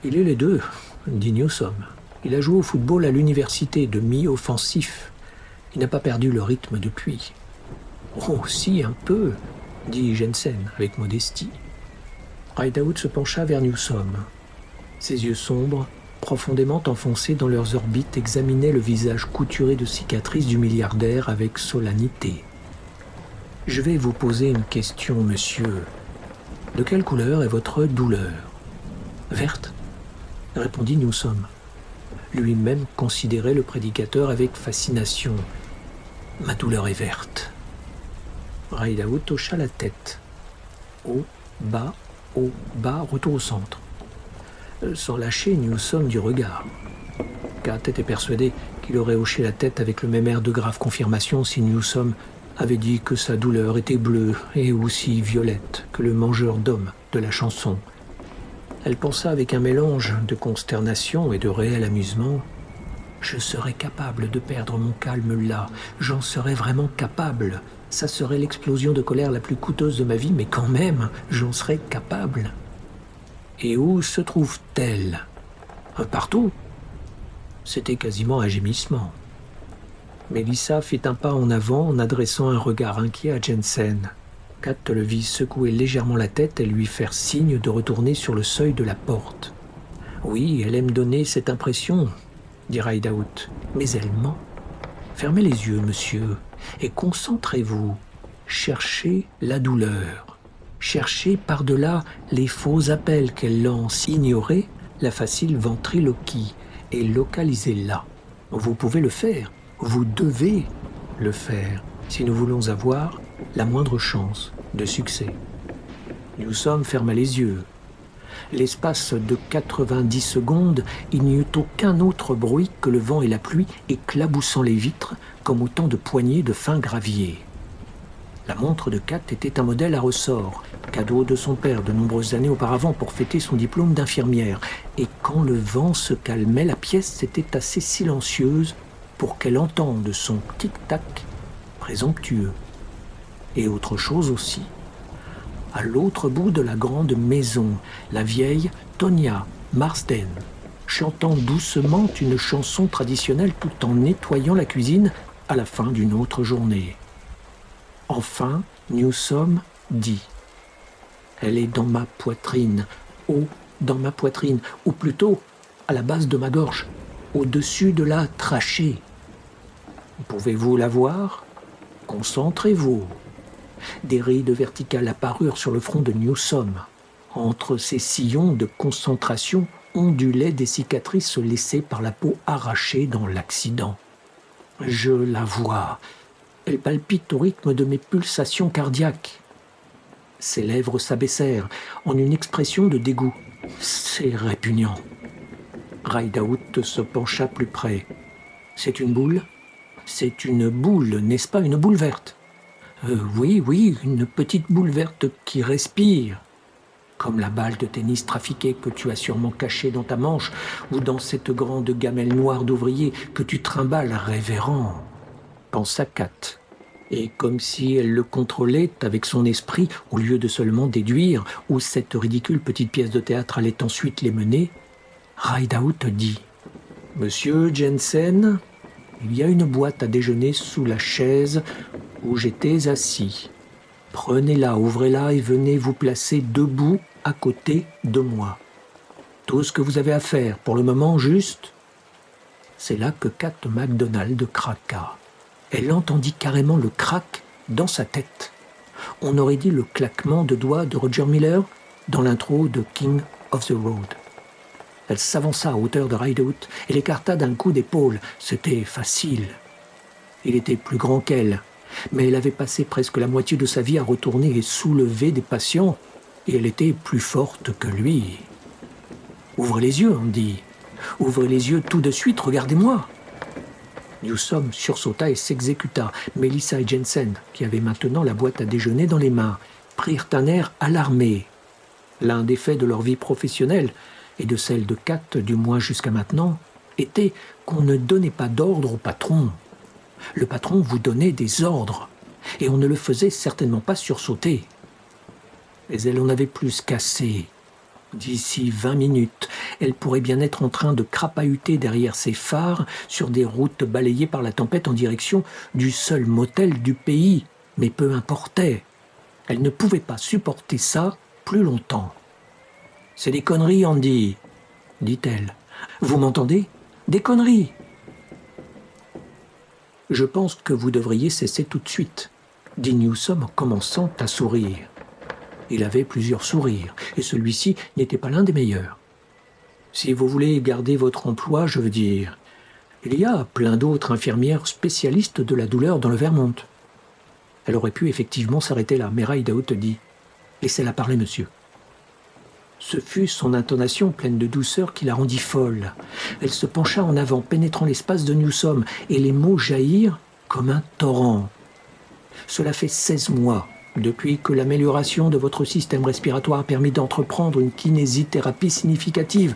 Il est les deux, » dit Newsom. « Il a joué au football à l'université de mi-offensif. Il n'a pas perdu le rythme depuis. »« Oh, si, un peu, » dit Jensen avec modestie. Rideout se pencha vers Newsom. Ses yeux sombres, profondément enfoncés dans leurs orbites, examinaient le visage couturé de cicatrices du milliardaire avec solennité. « Je vais vous poser une question, monsieur. De quelle couleur est votre douleur ? Verte, répondit Newsom. Lui-même considérait le prédicateur avec fascination. Ma douleur est verte. Rideout hocha la tête. Haut, bas, retour au centre. Sans lâcher Newsom du regard. Kat était persuadé qu'il aurait hoché la tête avec le même air de grave confirmation si Newsom avait dit que sa douleur était bleue et aussi violette que le mangeur d'hommes de la chanson. Elle pensa avec un mélange de consternation et de réel amusement. Je serais capable de perdre mon calme là, j'en serais vraiment capable. Ça serait l'explosion de colère la plus coûteuse de ma vie, mais quand même, j'en serais capable. Et où se trouve-t-elle ? Partout. C'était quasiment un gémissement. Mélissa fit un pas en avant en adressant un regard inquiet à Jensen. Kat le vit secouer légèrement la tête et lui faire signe de retourner sur le seuil de la porte. « Oui, elle aime donner cette impression, » dit Rideout, « mais elle ment. Fermez les yeux, monsieur, et concentrez-vous. Cherchez la douleur. Cherchez par-delà les faux appels qu'elle lance. Ignorez la facile ventriloquie et localisez-la. Vous pouvez le faire. Vous devez le faire si nous voulons avoir la moindre chance de succès. » Newsom ferma les yeux. L'espace de 90 secondes, il n'y eut aucun autre bruit que le vent et la pluie éclaboussant les vitres comme autant de poignées de fin gravier. La montre de Kat était un modèle à ressort, cadeau de son père de nombreuses années auparavant pour fêter son diplôme d'infirmière. Et quand le vent se calmait, la pièce était assez silencieuse pour qu'elle entende son tic-tac présomptueux. Et autre chose aussi. À l'autre bout de la grande maison, la vieille Tonya Marsden, chantant doucement une chanson traditionnelle tout en nettoyant la cuisine à la fin d'une autre journée. Enfin, Newsom dit « Elle est dans ma poitrine, haut dans ma poitrine, ou plutôt à la base de ma gorge, au-dessus de la trachée. Pouvez-vous la voir ? Concentrez-vous. » Des rides verticales apparurent sur le front de Newsom. Entre ces sillons de concentration ondulaient des cicatrices laissées par la peau arrachée dans l'accident. « Je la vois. Elle palpite au rythme de mes pulsations cardiaques. » Ses lèvres s'abaissèrent en une expression de dégoût. « C'est répugnant. » Rideout se pencha plus près. « C'est une boule ? C'est une boule, n'est-ce pas, une boule verte ? » Oui, une petite boule verte qui respire. Comme la balle de tennis trafiquée que tu as sûrement cachée dans ta manche ou dans cette grande gamelle noire d'ouvrier que tu trimbales révérend. Pensa Kat. Et comme si elle le contrôlait avec son esprit, au lieu de seulement déduire où cette ridicule petite pièce de théâtre allait ensuite les mener, Rideout dit « Monsieur Jensen, il y a une boîte à déjeuner sous la chaise où j'étais assis. Prenez-la, ouvrez-la et venez vous placer debout à côté de moi. Tout ce que vous avez à faire, pour le moment juste. » C'est là que Kat McDonald craqua. Elle entendit carrément le crack dans sa tête. On aurait dit le claquement de doigts de Roger Miller dans l'intro de King of the Road. Elle s'avança à hauteur de Rideout et l'écarta d'un coup d'épaule. C'était facile. Il était plus grand qu'elle, mais elle avait passé presque la moitié de sa vie à retourner et soulever des patients, et elle était plus forte que lui. « Ouvrez les yeux, Andy. Ouvrez les yeux tout de suite, regardez-moi. » Newsom sursauta et s'exécuta. Mélissa et Jensen, qui avaient maintenant la boîte à déjeuner dans les mains, prirent un air alarmé. L'un des faits de leur vie professionnelle, et de celle de Kat, du moins jusqu'à maintenant, était qu'on ne donnait pas d'ordre au patron. Le patron vous donnait des ordres, et on ne le faisait certainement pas sursauter. Mais elle en avait plus qu'assez. D'ici 20 minutes, elle pourrait bien être en train de crapahuter derrière ses phares sur des routes balayées par la tempête en direction du seul motel du pays, mais peu importait. Elle ne pouvait pas supporter ça plus longtemps. « C'est des conneries, Andy, » dit-elle. « Vous m'entendez ? Des conneries !»« Je pense que vous devriez cesser tout de suite, » dit Newsom en commençant à sourire. Il avait plusieurs sourires, et celui-ci n'était pas l'un des meilleurs. Si vous voulez garder votre emploi, je veux dire, il y a plein d'autres infirmières spécialistes de la douleur dans le Vermont. Elle aurait pu effectivement s'arrêter là, mais Rideout dit « Laissez-la parler, monsieur ». Ce fut son intonation pleine de douceur qui la rendit folle. Elle se pencha en avant, pénétrant l'espace de Newsom, et les mots jaillirent comme un torrent. Cela fait 16 mois, depuis que l'amélioration de votre système respiratoire a permis d'entreprendre une kinésithérapie significative,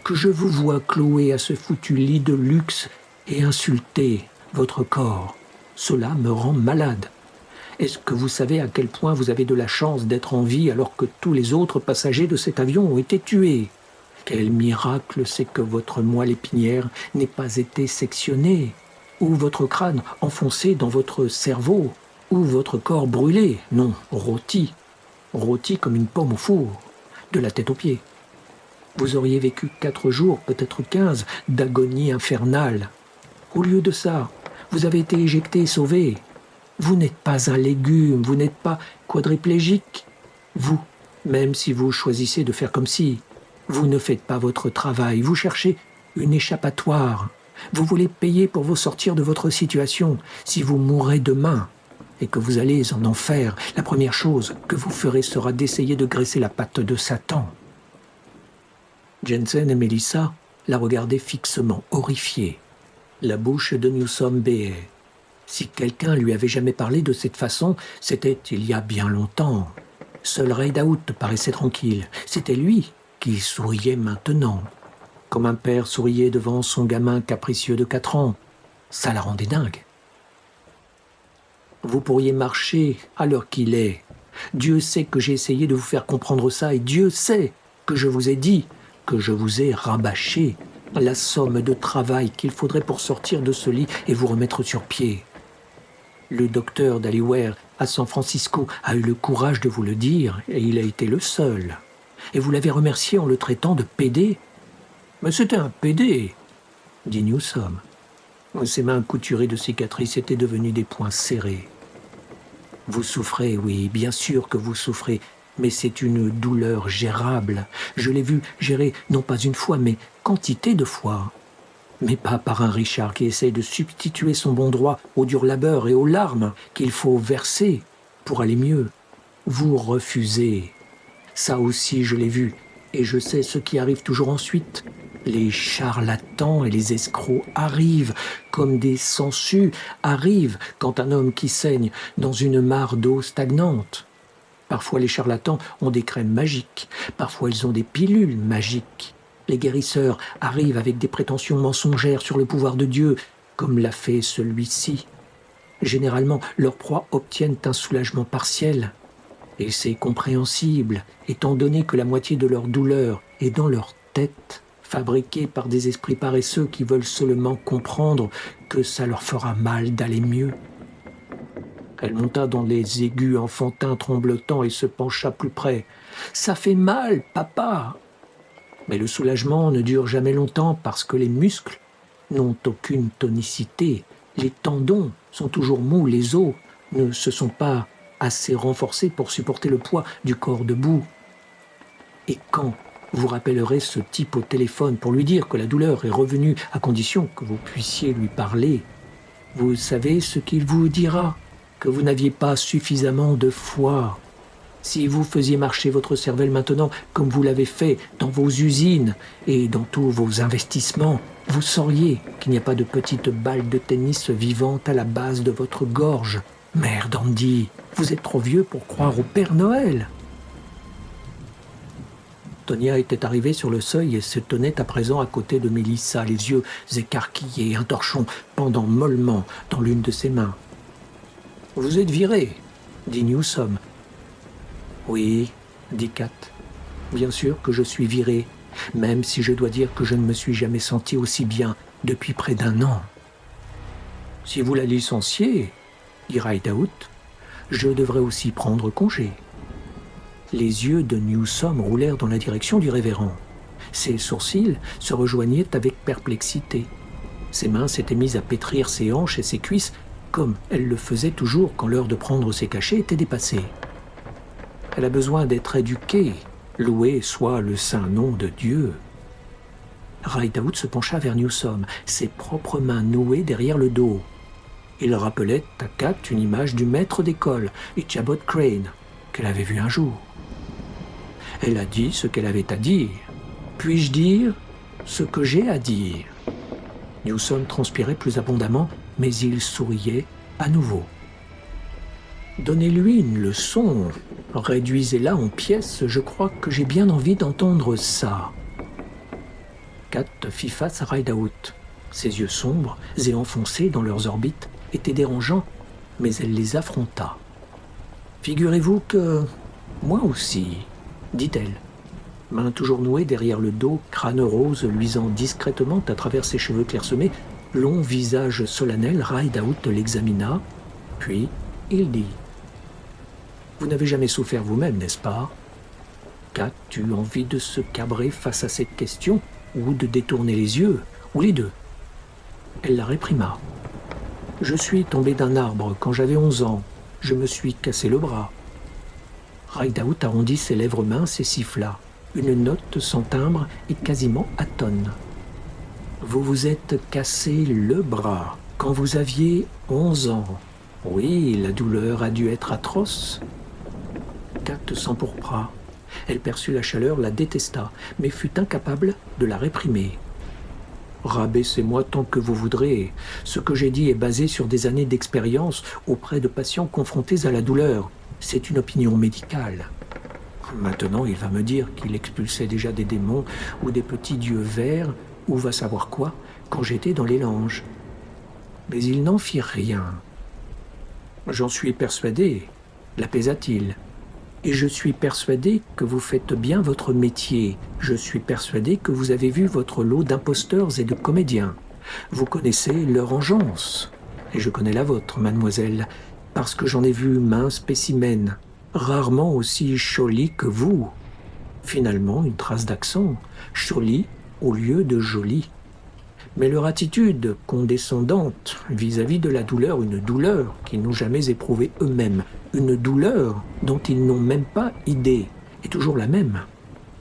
que je vous vois cloué à ce foutu lit de luxe et insulter votre corps. Cela me rend malade. Est-ce que vous savez à quel point vous avez de la chance d'être en vie alors que tous les autres passagers de cet avion ont été tués? Quel miracle c'est que votre moelle épinière n'ait pas été sectionnée, ou votre crâne enfoncé dans votre cerveau, ou votre corps brûlé, non, rôti comme une pomme au four, de la tête aux pieds. Vous auriez vécu 4 jours, peut-être 15, d'agonie infernale. Au lieu de ça, vous avez été éjecté et sauvé. Vous n'êtes pas un légume, vous n'êtes pas quadriplégique. Vous, même si vous choisissez de faire comme si, vous ne faites pas votre travail, vous cherchez une échappatoire. Vous voulez payer pour vous sortir de votre situation. Si vous mourrez demain et que vous allez en enfer, la première chose que vous ferez sera d'essayer de graisser la patte de Satan. Jensen et Melissa la regardaient fixement, horrifiés. La bouche de Newsom béait. Si quelqu'un lui avait jamais parlé de cette façon, c'était il y a bien longtemps. Seul Rideout paraissait tranquille. C'était lui qui souriait maintenant, comme un père souriait devant son gamin capricieux de 4 ans. Ça la rendait dingue. Vous pourriez marcher à l'heure qu'il est. Dieu sait que j'ai essayé de vous faire comprendre ça, et Dieu sait que je vous ai dit, que je vous ai rabâché la somme de travail qu'il faudrait pour sortir de ce lit et vous remettre sur pied. Le docteur d'Aliware à San Francisco a eu le courage de vous le dire, et il a été le seul. Et vous l'avez remercié en le traitant de pédé. Mais c'était un pédé, dit Newsom. Ses mains couturées de cicatrices étaient devenues des poings serrés. Vous souffrez, oui, bien sûr que vous souffrez, mais c'est une douleur gérable. Je l'ai vu gérer non pas une fois, mais quantité de fois. Mais pas par un Richard qui essaye de substituer son bon droit au dur labeur et aux larmes qu'il faut verser pour aller mieux. Vous refusez. Ça aussi, je l'ai vu, et je sais ce qui arrive toujours ensuite. Les charlatans et les escrocs arrivent, comme des sangsues arrivent quand un homme qui saigne dans une mare d'eau stagnante. Parfois les charlatans ont des crèmes magiques, parfois ils ont des pilules magiques. Les guérisseurs arrivent avec des prétentions mensongères sur le pouvoir de Dieu, comme l'a fait celui-ci. Généralement, leurs proies obtiennent un soulagement partiel. Et c'est compréhensible, étant donné que la moitié de leur douleur est dans leur tête, fabriquée par des esprits paresseux qui veulent seulement comprendre que ça leur fera mal d'aller mieux. Elle monta dans les aigus enfantins tremblotants et se pencha plus près. « Ça fait mal, papa !» Mais le soulagement ne dure jamais longtemps parce que les muscles n'ont aucune tonicité. Les tendons sont toujours mous, les os ne se sont pas assez renforcés pour supporter le poids du corps debout. Et quand vous rappellerez ce type au téléphone pour lui dire que la douleur est revenue à condition que vous puissiez lui parler, vous savez ce qu'il vous dira, que vous n'aviez pas suffisamment de foi. Si vous faisiez marcher votre cervelle maintenant comme vous l'avez fait dans vos usines et dans tous vos investissements, vous sauriez qu'il n'y a pas de petite balle de tennis vivante à la base de votre gorge. Merde, Andy, vous êtes trop vieux pour croire au Père Noël. Tonya était arrivée sur le seuil et se tenait à présent à côté de Melissa, les yeux écarquillés, un torchon pendant mollement dans l'une de ses mains. « Vous êtes viré, » dit Newsom. « Oui, » dit Kat. « Bien sûr que je suis viré, même si je dois dire que je ne me suis jamais senti aussi bien depuis près d'1 an. »« Si vous la licenciez, » dit Rideout, « je devrais aussi prendre congé. » Les yeux de Newsom roulèrent dans la direction du révérend. Ses sourcils se rejoignaient avec perplexité. Ses mains s'étaient mises à pétrir ses hanches et ses cuisses, comme elles le faisaient toujours quand l'heure de prendre ses cachets était dépassée. Elle a besoin d'être éduquée. Loué soit le saint nom de Dieu. » Rideout se pencha vers Newsom, ses propres mains nouées derrière le dos. Il rappelait à Kat une image du maître d'école, Ichabod Crane, qu'elle avait vu un jour. Elle a dit ce qu'elle avait à dire. Puis-je dire ce que j'ai à dire? Newsom transpirait plus abondamment, mais il souriait à nouveau. Donnez-lui une leçon, réduisez-la en pièces, je crois que j'ai bien envie d'entendre ça. Kat fit face à Rideout. Ses yeux sombres et enfoncés dans leurs orbites étaient dérangeants, mais elle les affronta. « Figurez-vous que moi aussi, dit-elle, main toujours nouée derrière le dos, crâne rose luisant discrètement à travers ses cheveux clairsemés, long visage solennel, Rideout l'examina, puis il dit « Vous n'avez jamais souffert vous-même, n'est-ce pas ?» Kat eut envie de se cabrer face à cette question, ou de détourner les yeux, ou les deux. Elle la réprima. « Je suis tombé d'un arbre quand j'avais 11 ans. Je me suis cassé le bras. » Rideout arrondit ses lèvres minces et siffla. Une note sans timbre et quasiment atone. « Vous vous êtes cassé le bras quand vous aviez 11 ans. Oui, la douleur a dû être atroce. » Kat s'empourpra. Elle perçut la chaleur, la détesta, mais fut incapable de la réprimer. « Rabaissez-moi tant que vous voudrez. Ce que j'ai dit est basé sur des années d'expérience auprès de patients confrontés à la douleur. C'est une opinion médicale. Maintenant, il va me dire qu'il expulsait déjà des démons ou des petits dieux verts, ou va savoir quoi, quand j'étais dans les langes. Mais il n'en fit rien. J'en suis persuadé, l'apaisa-t-il. Et je suis persuadé que vous faites bien votre métier. Je suis persuadé que vous avez vu votre lot d'imposteurs et de comédiens. Vous connaissez leur engeance. Et je connais la vôtre, mademoiselle, parce que j'en ai vu maint spécimen, rarement aussi joli que vous. Finalement, une trace d'accent, joli au lieu de joli. Mais leur attitude condescendante vis-à-vis de la douleur, une douleur qu'ils n'ont jamais éprouvée eux-mêmes, une douleur dont ils n'ont même pas idée, est toujours la même.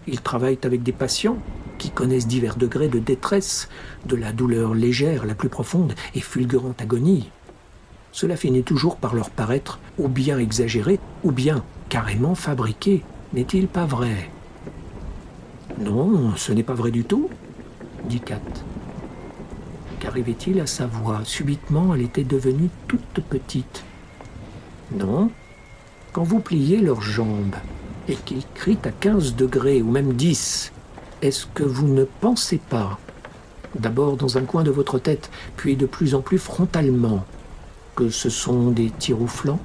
Ils travaillent avec des patients qui connaissent divers degrés de détresse, de la douleur légère, la plus profonde et fulgurante agonie. Cela finit toujours par leur paraître ou bien exagéré, ou bien carrément fabriqué. N'est-il pas vrai? Non, ce n'est pas vrai du tout, dit Kat. Qu'arrivait-il à sa voix? Subitement, elle était devenue toute petite. Non, quand vous pliez leurs jambes et qu'ils crient à 15 degrés ou même 10, est-ce que vous ne pensez pas, d'abord dans un coin de votre tête, puis de plus en plus frontalement, que ce sont des tirs au flanc,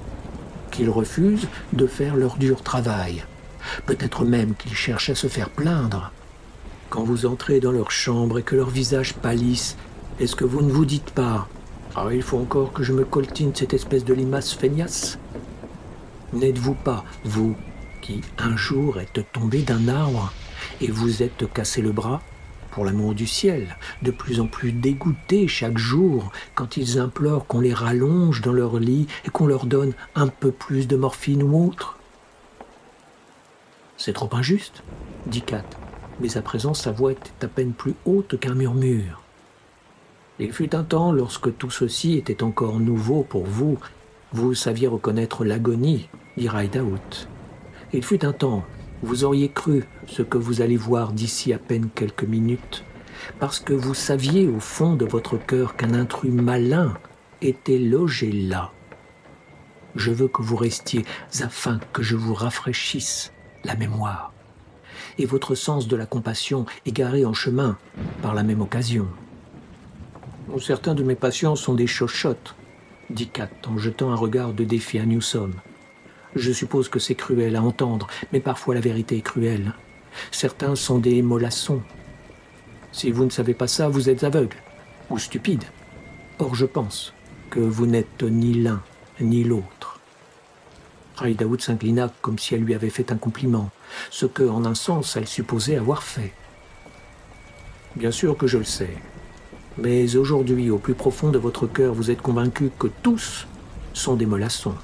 qu'ils refusent de faire leur dur travail, peut-être même qu'ils cherchent à se faire plaindre? Quand vous entrez dans leur chambre et que leurs visages pâlissent, est-ce que vous ne vous dites pas « Ah, il faut encore que je me coltine cette espèce de limace feignasse » N'êtes-vous pas, vous, qui un jour êtes tombé d'un arbre et vous êtes cassé le bras, pour l'amour du ciel, de plus en plus dégoûtés chaque jour quand ils implorent qu'on les rallonge dans leur lit et qu'on leur donne un peu plus de morphine ou autre? C'est trop injuste, dit Kat, mais à présent sa voix était à peine plus haute qu'un murmure. Il fut un temps lorsque tout ceci était encore nouveau pour vous, vous saviez reconnaître l'agonie, dit Rideout. Il fut un temps, vous auriez cru ce que vous allez voir d'ici à peine quelques minutes, parce que vous saviez au fond de votre cœur qu'un intrus malin était logé là. Je veux que vous restiez afin que je vous rafraîchisse la mémoire, et votre sens de la compassion égaré en chemin par la même occasion. Certains de mes patients sont des chochottes, dit Kat en jetant un regard de défi à Newsom. Je suppose que c'est cruel à entendre, mais parfois la vérité est cruelle. Certains sont des mollassons. Si vous ne savez pas ça, vous êtes aveugle ou stupide. Or, je pense que vous n'êtes ni l'un ni l'autre. Rideout s'inclina comme si elle lui avait fait un compliment, ce que, en un sens, elle supposait avoir fait. Bien sûr que je le sais. Mais aujourd'hui, au plus profond de votre cœur, vous êtes convaincu que tous sont des mollassons.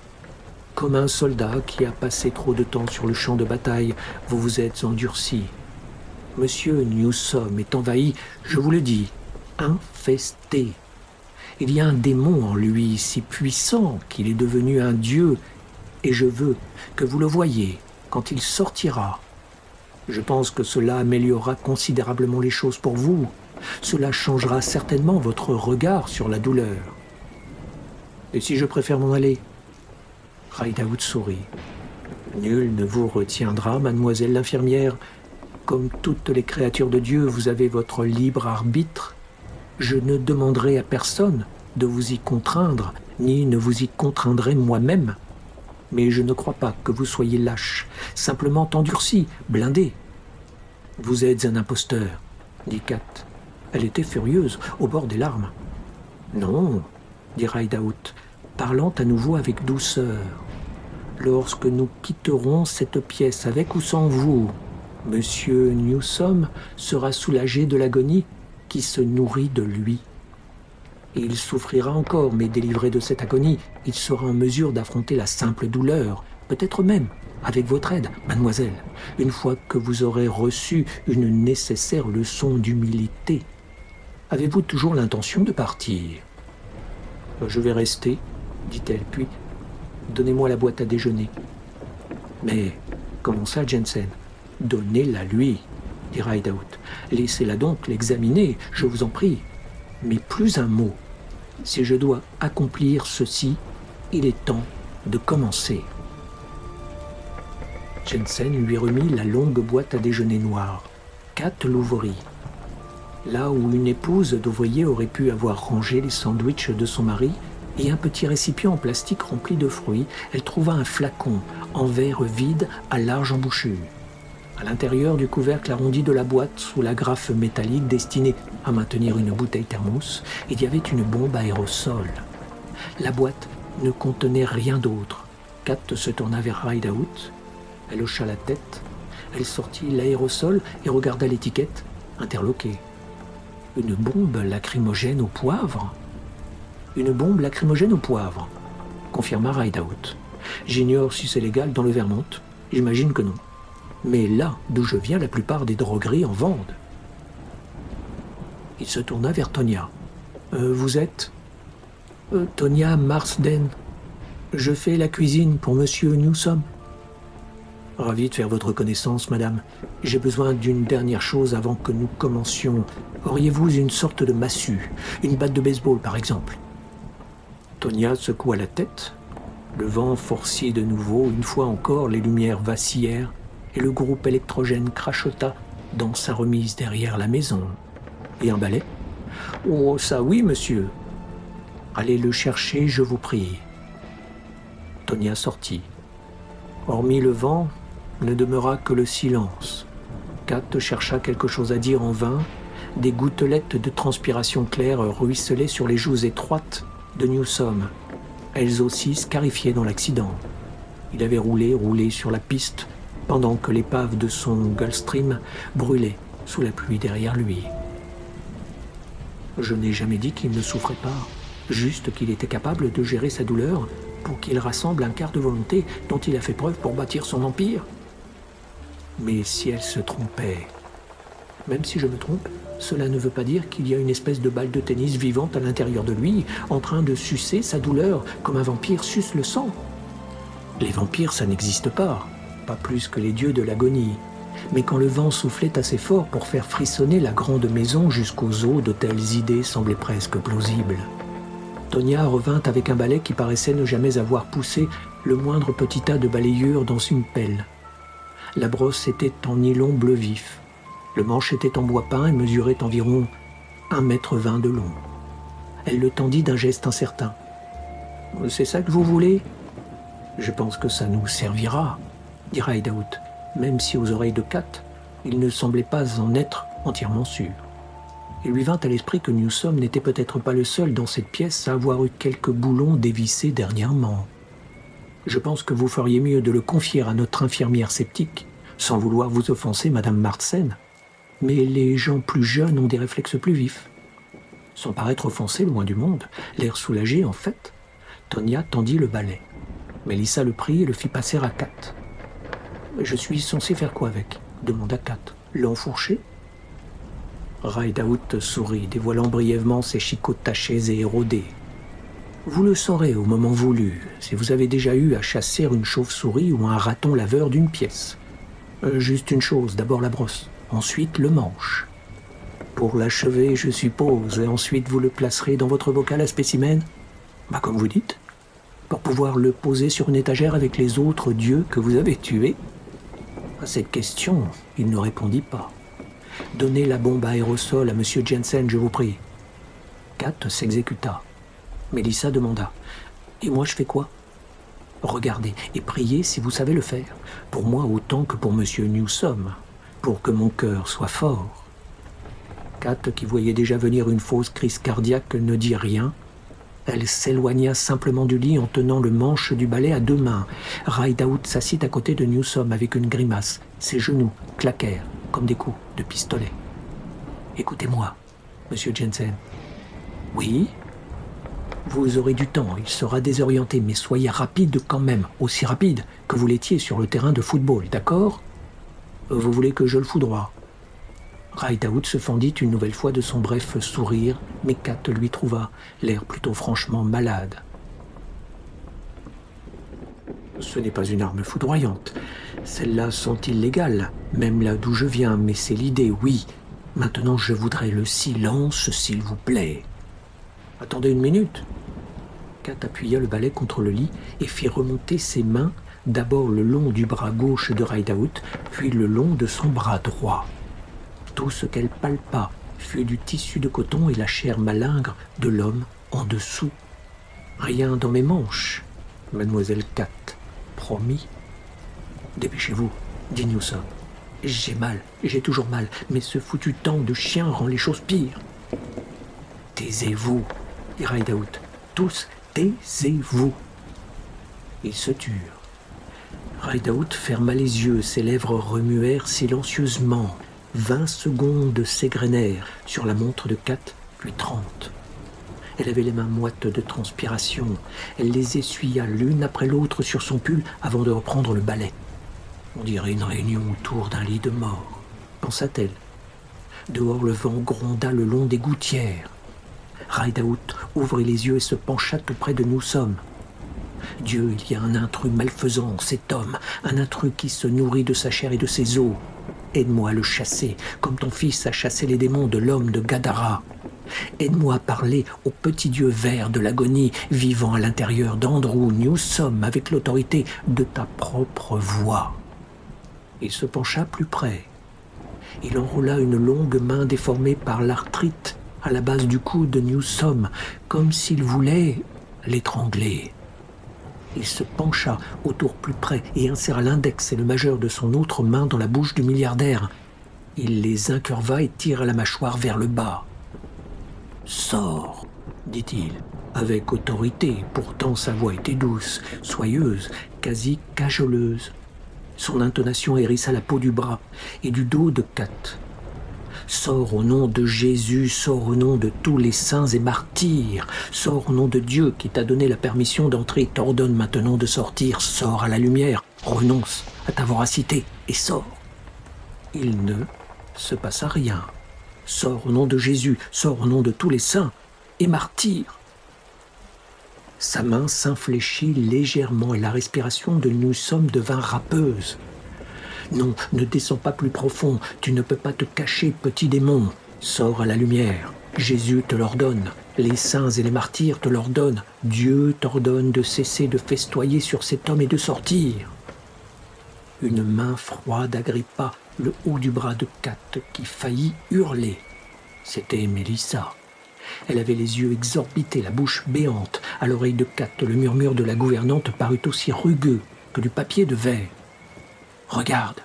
Comme un soldat qui a passé trop de temps sur le champ de bataille, vous vous êtes endurci. Monsieur Newsom est envahi, je vous le dis, infesté. Il y a un démon en lui si puissant qu'il est devenu un dieu, et je veux que vous le voyiez quand il sortira. Je pense que cela améliorera considérablement les choses pour vous. Cela changera certainement votre regard sur la douleur. Et si je préfère m'en aller? Rideout sourit. Nul ne vous retiendra, mademoiselle l'infirmière. Comme toutes les créatures de Dieu, vous avez votre libre arbitre. Je ne demanderai à personne de vous y contraindre, ni ne vous y contraindrai moi-même. Mais je ne crois pas que vous soyez lâche, simplement endurci, blindé. Vous êtes un imposteur, dit Kat. Elle était furieuse, au bord des larmes. Non, dit Rideout, parlant à nouveau avec douceur. Lorsque nous quitterons cette pièce avec ou sans vous, Monsieur Newsom sera soulagé de l'agonie qui se nourrit de lui. Et il souffrira encore, mais délivré de cette agonie, il sera en mesure d'affronter la simple douleur, peut-être même avec votre aide, mademoiselle, une fois que vous aurez reçu une nécessaire leçon d'humilité. Avez-vous toujours l'intention de partir? Je vais rester, dit-elle, puis donnez-moi la boîte à déjeuner. Mais comment ça, Jensen? Donnez-la lui, dit Rideout. Laissez-la donc l'examiner, je vous en prie. Mais plus un mot. Si je dois accomplir ceci, il est temps de commencer. Jensen lui remit la longue boîte à déjeuner noire. Kat l'ouvrit. Là où une épouse d'ouvrier aurait pu avoir rangé les sandwichs de son mari et un petit récipient en plastique rempli de fruits, elle trouva un flacon en verre vide à large embouchure. À l'intérieur du couvercle arrondi de la boîte, sous l'agrafe métallique destinée à maintenir une bouteille thermos, il y avait une bombe à aérosol. La boîte ne contenait rien d'autre. Kat se tourna vers Rideout. Elle hocha la tête. Elle sortit l'aérosol et regarda l'étiquette, interloquée. Une bombe lacrymogène au poivre? Une bombe lacrymogène au poivre, confirma Rideout. J'ignore si c'est légal dans le Vermont. J'imagine que non. Mais là d'où je viens, la plupart des drogueries en vendent. Il se tourna vers Tonya. Vous êtes Tonya Marsden. Je fais la cuisine pour Monsieur Newsom. Ravi de faire votre connaissance, madame. J'ai besoin d'une dernière chose avant que nous commencions. Auriez-vous une sorte de massue, une batte de baseball par exemple? Tonya secoua la tête. Le vent forcit de nouveau, une fois encore les lumières vacillèrent, et le groupe électrogène crachota dans sa remise derrière la maison. Et un balai? Oh, ça oui, monsieur. Allez le chercher, je vous prie. Tonya sortit. Hormis le vent, ne demeura que le silence. Kat chercha quelque chose à dire en vain. Des gouttelettes de transpiration claire ruisselaient sur les joues étroites de Newsom. Elles aussi scarifiaient dans l'accident. Il avait roulé sur la piste, pendant que l'épave de son Gulfstream brûlait sous la pluie derrière lui. Je n'ai jamais dit qu'il ne souffrait pas, juste qu'il était capable de gérer sa douleur pour qu'il rassemble un quart de volonté dont il a fait preuve pour bâtir son empire. Mais si elle se trompait, même si je me trompe, cela ne veut pas dire qu'il y a une espèce de balle de tennis vivante à l'intérieur de lui, en train de sucer sa douleur comme un vampire suce le sang. Les vampires, ça n'existe pas plus que les dieux de l'agonie. Mais quand le vent soufflait assez fort pour faire frissonner la grande maison jusqu'aux os, de telles idées semblaient presque plausibles. Tonya revint avec un balai qui paraissait ne jamais avoir poussé le moindre petit tas de balayure dans une pelle. La brosse était en nylon bleu vif. Le manche était en bois peint et mesurait environ 1,20 m de long. Elle le tendit d'un geste incertain. « C'est ça que vous voulez ?»« Je pense que ça nous servira, » dit Rideout, même si aux oreilles de Kat, il ne semblait pas en être entièrement sûr. Il lui vint à l'esprit que Newsom n'était peut-être pas le seul dans cette pièce à avoir eu quelques boulons dévissés dernièrement. Je pense que vous feriez mieux de le confier à notre infirmière sceptique, sans vouloir vous offenser, Madame Marsden. Mais les gens plus jeunes ont des réflexes plus vifs. Sans paraître offensé, loin du monde, l'air soulagé en fait, Tonya tendit le balai. Mélissa le prit et le fit passer à Kat. « Je suis censé faire quoi avec ?» demanda Kat. « L'enfourcher ?» Rideout sourit, dévoilant brièvement ses chicots tachés et érodés. « Vous le saurez au moment voulu, si vous avez déjà eu à chasser une chauve-souris ou un raton laveur d'une pièce. Juste une chose, d'abord la brosse, ensuite le manche. Pour l'achever, je suppose, et ensuite vous le placerez dans votre bocal à spécimens ? Comme vous dites, pour pouvoir le poser sur une étagère avec les autres dieux que vous avez tués. » À cette question, il ne répondit pas. « Donnez la bombe à aérosol à M. Jensen, je vous prie. » Kat s'exécuta. Mélissa demanda. « Et moi, je fais quoi ?»« Regardez et priez si vous savez le faire, pour moi autant que pour M. Newsome, pour que mon cœur soit fort. » Kat, qui voyait déjà venir une fausse crise cardiaque, ne dit rien. Elle s'éloigna simplement du lit en tenant le manche du balai à 2 mains. Rideout s'assit à côté de Newsome avec une grimace. Ses genoux claquèrent comme des coups de pistolet. « Écoutez-moi, monsieur Jensen. »« Oui ? » ?»« Vous aurez du temps, il sera désorienté, mais soyez rapide quand même, aussi rapide que vous l'étiez sur le terrain de football, d'accord ? Vous voulez que je le foudroie ? » Rideout se fendit une nouvelle fois de son bref sourire, mais Kat lui trouva l'air plutôt franchement malade. « Ce n'est pas une arme foudroyante. Celles-là sont illégales, même là d'où je viens, mais c'est l'idée, oui. Maintenant, je voudrais le silence, s'il vous plaît. » « Attendez une minute. » Kat appuya le balai contre le lit et fit remonter ses mains, d'abord le long du bras gauche de Rideout, puis le long de son bras droit. Tout ce qu'elle palpa fut du tissu de coton et la chair malingre de l'homme en dessous. « Rien dans mes manches, mademoiselle Kat, promis. »« Dépêchez-vous, » dit Newsome. « J'ai mal, j'ai toujours mal, mais ce foutu temps de chien rend les choses pires. »« Taisez-vous, » dit Rideout. « Tous, taisez-vous. » Ils se turent. Rideout ferma les yeux, ses lèvres remuèrent silencieusement. 20 secondes s'égrenèrent sur la montre de Kat, puis 30. Elle avait les mains moites de transpiration. Elle les essuya l'une après l'autre sur son pull avant de reprendre le balai. On dirait une réunion autour d'un lit de mort, pensa-t-elle. Dehors, le vent gronda le long des gouttières. Rideout ouvrit les yeux et se pencha tout près de Newsome. « Dieu, il y a un intrus malfaisant, cet homme, un intrus qui se nourrit de sa chair et de ses os. Aide-moi à le chasser, comme ton fils a chassé les démons de l'homme de Gadara. Aide-moi à parler au petit dieu vert de l'agonie, vivant à l'intérieur d'Andrew Newsome avec l'autorité de ta propre voix. » Il se pencha plus près. Il enroula une longue main déformée par l'arthrite à la base du cou de Newsome, comme s'il voulait l'étrangler. Il se pencha autour plus près et inséra l'index et le majeur de son autre main dans la bouche du milliardaire. Il les incurva et tira la mâchoire vers le bas. « Sors !» dit-il, avec autorité. Pourtant sa voix était douce, soyeuse, quasi cajoleuse. Son intonation hérissa la peau du bras et du dos de Kat. « Sors au nom de Jésus, sors au nom de tous les saints et martyrs, sors au nom de Dieu qui t'a donné la permission d'entrer, t'ordonne maintenant de sortir, sors à la lumière, renonce à ta voracité et sors. » Il ne se passa rien. « Sors au nom de Jésus, sors au nom de tous les saints et martyrs. » Sa main s'infléchit légèrement et la respiration de Newsome devint râpeuse. « Non, ne descends pas plus profond, tu ne peux pas te cacher, petit démon. Sors à la lumière. Jésus te l'ordonne, les saints et les martyrs te l'ordonnent. Dieu t'ordonne de cesser de festoyer sur cet homme et de sortir. » Une main froide agrippa le haut du bras de Kat qui faillit hurler. C'était Mélissa. Elle avait les yeux exorbités, la bouche béante. À l'oreille de Kat, le murmure de la gouvernante parut aussi rugueux que du papier de verre. « Regarde !»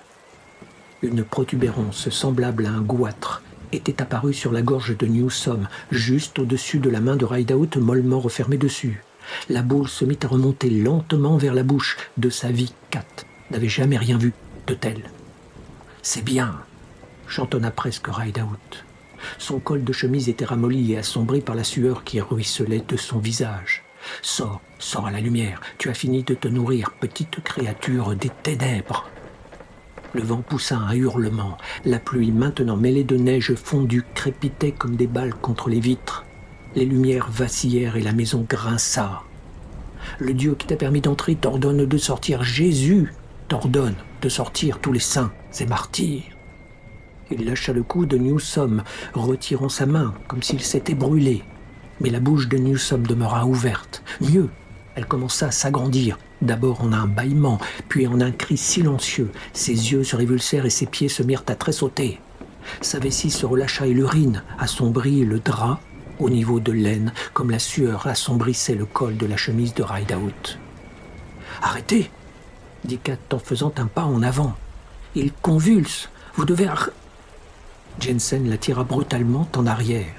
Une protubérance semblable à un goitre était apparue sur la gorge de Newsome, juste au-dessus de la main de Rideout mollement refermée dessus. La boule se mit à remonter lentement vers la bouche. De sa vie, Kat n'avait jamais rien vu de tel. « C'est bien !» chantonna presque Rideout. Son col de chemise était ramolli et assombri par la sueur qui ruisselait de son visage. Sors à la lumière, tu as fini de te nourrir, petite créature des ténèbres. » Le vent poussa un hurlement, la pluie maintenant mêlée de neige fondue crépitait comme des balles contre les vitres. Les lumières vacillèrent et la maison grinça. « Le Dieu qui t'a permis d'entrer t'ordonne de sortir, Jésus t'ordonne de sortir tous les saints et martyrs. » Il lâcha le cou de Newsome, retirant sa main comme s'il s'était brûlé. Mais la bouche de Newsome demeura ouverte. Mieux, elle commença à s'agrandir, d'abord en un bâillement, puis en un cri silencieux. Ses yeux se révulsèrent et ses pieds se mirent à tressauter. Sa vessie se relâcha et l'urine assombrit le drap au niveau de l'aine, comme la sueur assombrissait le col de la chemise de Rideout. « Arrêtez !» dit Kat en faisant un pas en avant. « Il convulse. Vous devez Jensen la tira brutalement en arrière.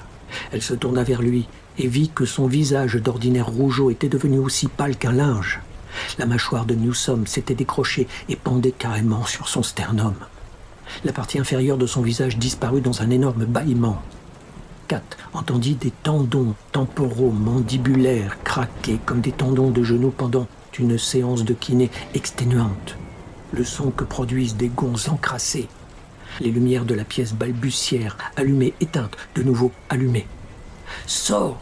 Elle se tourna vers lui et vit que son visage d'ordinaire rougeau était devenu aussi pâle qu'un linge. La mâchoire de Newsome s'était décrochée et pendait carrément sur son sternum. La partie inférieure de son visage disparut dans un énorme bâillement. Kat entendit des tendons temporaux mandibulaires craquer comme des tendons de genoux pendant une séance de kiné exténuante. Le son que produisent des gonds encrassés. Les lumières de la pièce balbutièrent, allumées, éteintes, de nouveau allumées. « Sors !»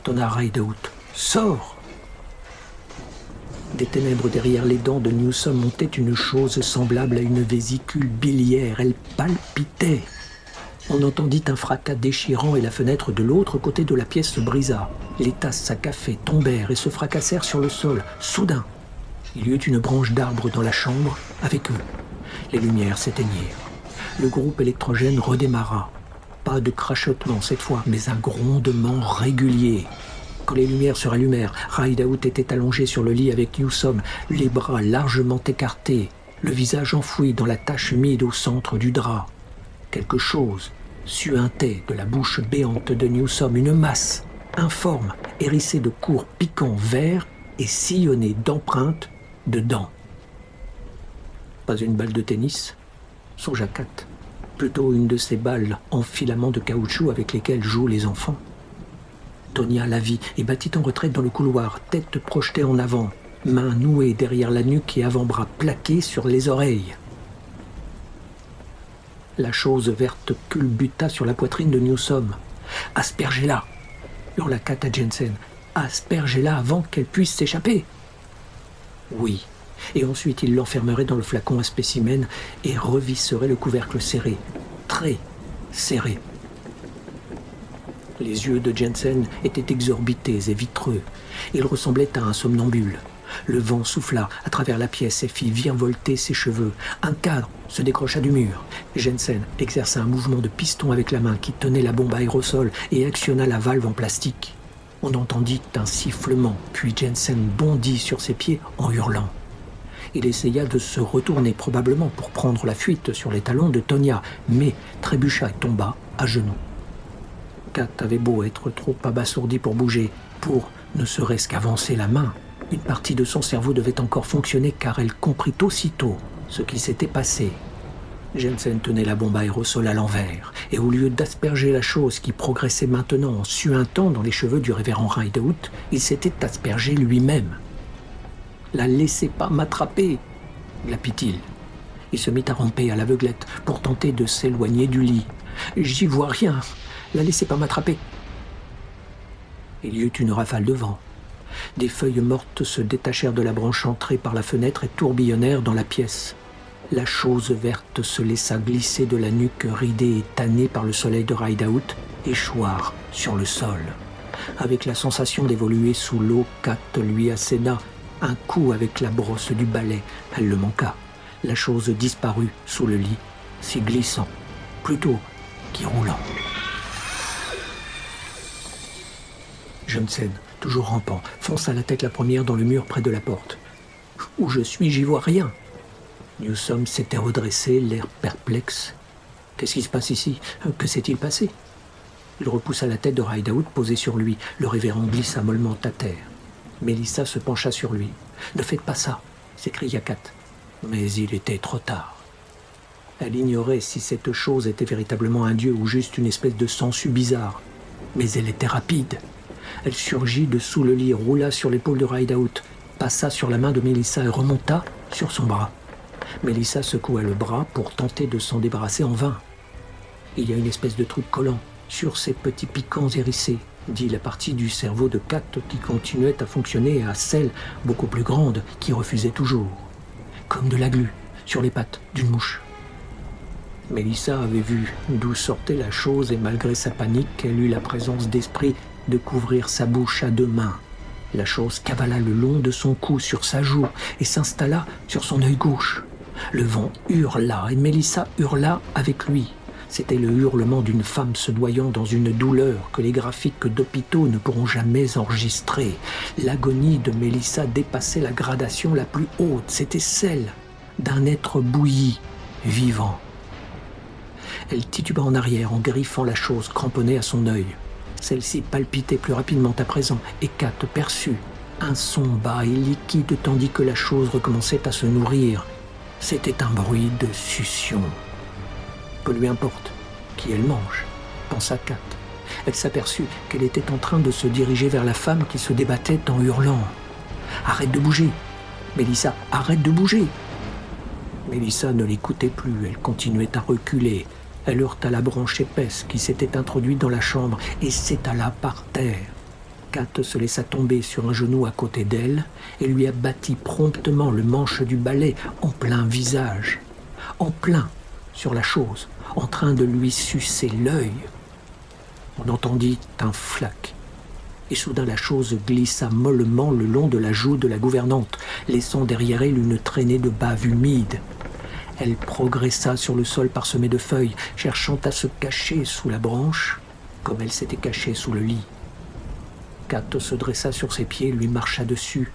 tonna Rideout. « Sors !» Des ténèbres derrière les dents de Newsome montait une chose semblable à une vésicule biliaire. Elle palpitait. On entendit un fracas déchirant et la fenêtre de l'autre côté de la pièce se brisa. Les tasses à café tombèrent et se fracassèrent sur le sol. Soudain, il y eut une branche d'arbre dans la chambre avec eux. Les lumières s'éteignirent. Le groupe électrogène redémarra. Pas de crachotement cette fois, mais un grondement régulier. Quand les lumières se rallumèrent, Rideout était allongé sur le lit avec Newsome, les bras largement écartés, le visage enfoui dans la tache humide au centre du drap. Quelque chose suintait de la bouche béante de Newsome, une masse informe, hérissée de courts piquants verts et sillonnée d'empreintes de dents. Pas une balle de tennis, songea Kat, plutôt une de ces balles en filament de caoutchouc avec lesquelles jouent les enfants. Tonya la vit et battit en retraite dans le couloir, tête projetée en avant, mains nouées derrière la nuque et avant-bras plaqués sur les oreilles. La chose verte culbuta sur la poitrine de Newsome. « Aspergez-la !» hurla Kat à Jensen. « Aspergez-la avant qu'elle puisse s'échapper !» Oui, et ensuite il l'enfermerait dans le flacon à spécimen et revisserait le couvercle serré, très serré. Les yeux de Jensen étaient exorbités et vitreux. Il ressemblait à un somnambule. Le vent souffla à travers la pièce et fit virevolter ses cheveux. Un cadre se décrocha du mur. Jensen exerça un mouvement de piston avec la main qui tenait la bombe à aérosol et actionna la valve en plastique. On entendit un sifflement, puis Jensen bondit sur ses pieds en hurlant. Il essaya de se retourner, probablement pour prendre la fuite sur les talons de Tonya, mais trébucha et tomba à genoux. Kat avait beau être trop abasourdi pour bouger, pour ne serait-ce qu'avancer la main. Une partie de son cerveau devait encore fonctionner car elle comprit aussitôt ce qui s'était passé. Jensen tenait la bombe à aérosol à l'envers, et au lieu d'asperger la chose qui progressait maintenant en suintant dans les cheveux du révérend Rideout, il s'était aspergé lui-même. « La laissez pas m'attraper !» glapit-il. Il se mit à ramper à l'aveuglette pour tenter de s'éloigner du lit. « J'y vois rien. La laissez pas m'attraper !» Il y eut une rafale de vent. Des feuilles mortes se détachèrent de la branche entrée par la fenêtre et tourbillonnèrent dans la pièce. La chose verte se laissa glisser de la nuque ridée et tannée par le soleil de Rideout et choir sur le sol. Avec la sensation d'évoluer sous l'eau, Kat lui asséna un coup avec la brosse du balai. Elle le manqua. La chose disparut sous le lit, si glissant, plutôt qu'y roulant. Jensen, toujours rampant, fonça la tête la première dans le mur près de la porte. « Où je suis, j'y vois rien !» Newsome s'était redressé, l'air perplexe. « Qu'est-ce qui se passe ici ? Que s'est-il passé ?» Il repoussa la tête de Rideout posée sur lui. Le révérend glissa mollement à terre. Mélissa se pencha sur lui. « Ne faites pas ça !» s'écria Kat. Mais il était trop tard. Elle ignorait si cette chose était véritablement un dieu ou juste une espèce de sangsue bizarre. Mais elle était rapide. Elle surgit de sous le lit, roula sur l'épaule de Rideout, passa sur la main de Mélissa et remonta sur son bras. Mélissa secoua le bras pour tenter de s'en débarrasser en vain. Il y a une espèce de truc collant sur ces petits piquants hérissés, dit la partie du cerveau de Kat qui continuait à fonctionner à celle beaucoup plus grande qui refusait toujours. Comme de la glu sur les pattes d'une mouche. Mélissa avait vu d'où sortait la chose et malgré sa panique, elle eut la présence d'esprit de couvrir sa bouche à 2 mains. La chose cavala le long de son cou sur sa joue et s'installa sur son œil gauche. Le vent hurla et Mélissa hurla avec lui. C'était le hurlement d'une femme se noyant dans une douleur que les graphiques d'hôpitaux ne pourront jamais enregistrer. L'agonie de Mélissa dépassait la gradation la plus haute. C'était celle d'un être bouilli, vivant. Elle tituba en arrière en griffant la chose cramponnée à son œil. Celle-ci palpitait plus rapidement à présent et Kat perçut un son bas et liquide tandis que la chose recommençait à se nourrir. C'était un bruit de succion. Que lui importe qui elle mange, pensa Kat. Elle s'aperçut qu'elle était en train de se diriger vers la femme qui se débattait en hurlant. « Arrête de bouger, Mélissa, arrête de bouger !» Mélissa ne l'écoutait plus, elle continuait à reculer. Elle heurta la branche épaisse qui s'était introduite dans la chambre et s'étala par terre. Kat se laissa tomber sur un genou à côté d'elle et lui abattit promptement le manche du balai en plein visage. En plein sur la chose, en train de lui sucer l'œil. On entendit un flac. Et soudain la chose glissa mollement le long de la joue de la gouvernante, laissant derrière elle une traînée de bave humide. Elle progressa sur le sol parsemé de feuilles, cherchant à se cacher sous la branche, comme elle s'était cachée sous le lit. Kat se dressa sur ses pieds et lui marcha dessus.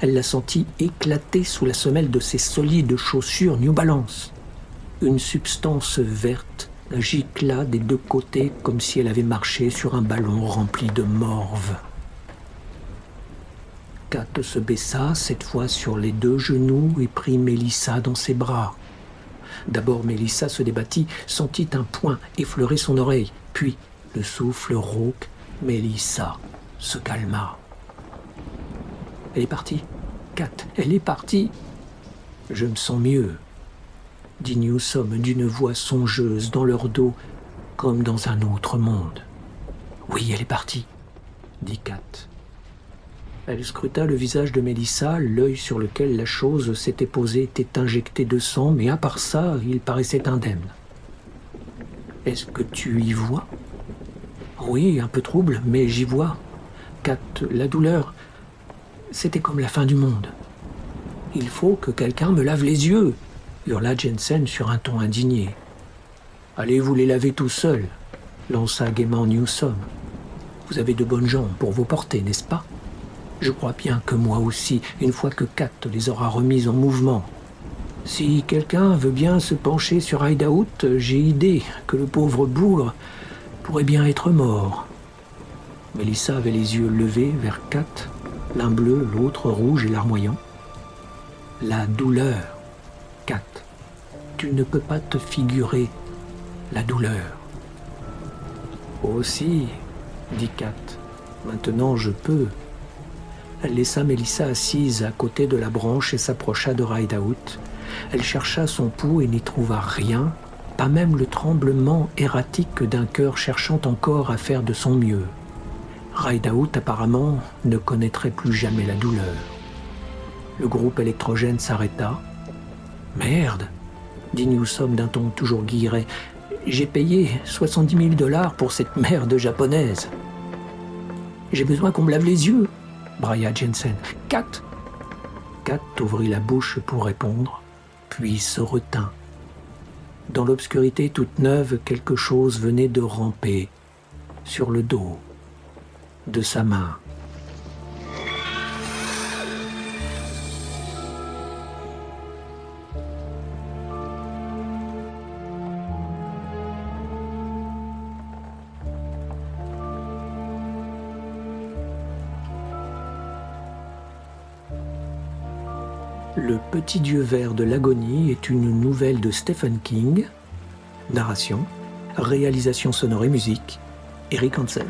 Elle la sentit éclater sous la semelle de ses solides chaussures New Balance. Une substance verte gicla des 2 côtés comme si elle avait marché sur un ballon rempli de morve. Kat se baissa, cette fois sur les 2 genoux, et prit Mélissa dans ses bras. D'abord Mélissa se débattit, sentit un poing effleurer son oreille, puis le souffle rauque, Mélissa se calma. « Elle est partie, Kat, elle est partie. »« Je me sens mieux, » dit Newsome d'une voix songeuse dans leur dos, comme dans un autre monde. « Oui, elle est partie, » dit Kat. Elle scruta le visage de Mélissa, l'œil sur lequel la chose s'était posée était injecté de sang, mais à part ça, il paraissait indemne. « Est-ce que tu y vois ?»« Oui, un peu trouble, mais j'y vois. Kat, la douleur, c'était comme la fin du monde. »« Il faut que quelqu'un me lave les yeux !» hurla Jensen sur un ton indigné. « Allez vous les laver tout seul !» lança gaiement Newsome. « Vous avez de bonnes jambes pour vous porter, n'est-ce pas ? Je crois bien que moi aussi, une fois que Kat les aura remises en mouvement. Si quelqu'un veut bien se pencher sur Hideout, j'ai idée que le pauvre bougre pourrait bien être mort. » Mélissa avait les yeux levés vers Kat, l'un bleu, l'autre rouge et larmoyant. « La douleur, Kat, tu ne peux pas te figurer la douleur. »« Aussi, dit Kat, maintenant je peux. » Elle laissa Mélissa assise à côté de la branche et s'approcha de Rideout. Elle chercha son pouls et n'y trouva rien, pas même le tremblement erratique d'un cœur cherchant encore à faire de son mieux. Rideout, apparemment, ne connaîtrait plus jamais la douleur. Le groupe électrogène s'arrêta. « Merde !» dit Newsome d'un ton toujours guilleret. « J'ai payé 70 000 $ pour cette merde japonaise. »« J'ai besoin qu'on me lave les yeux !» brailla Jensen. « Kat !» Kat ouvrit la bouche pour répondre, puis se retint. Dans l'obscurité toute neuve, quelque chose venait de ramper sur le dos de sa main. Le petit dieu vert de l'agonie est une nouvelle de Stephen King. Narration, réalisation sonore et musique, Eric Hansen.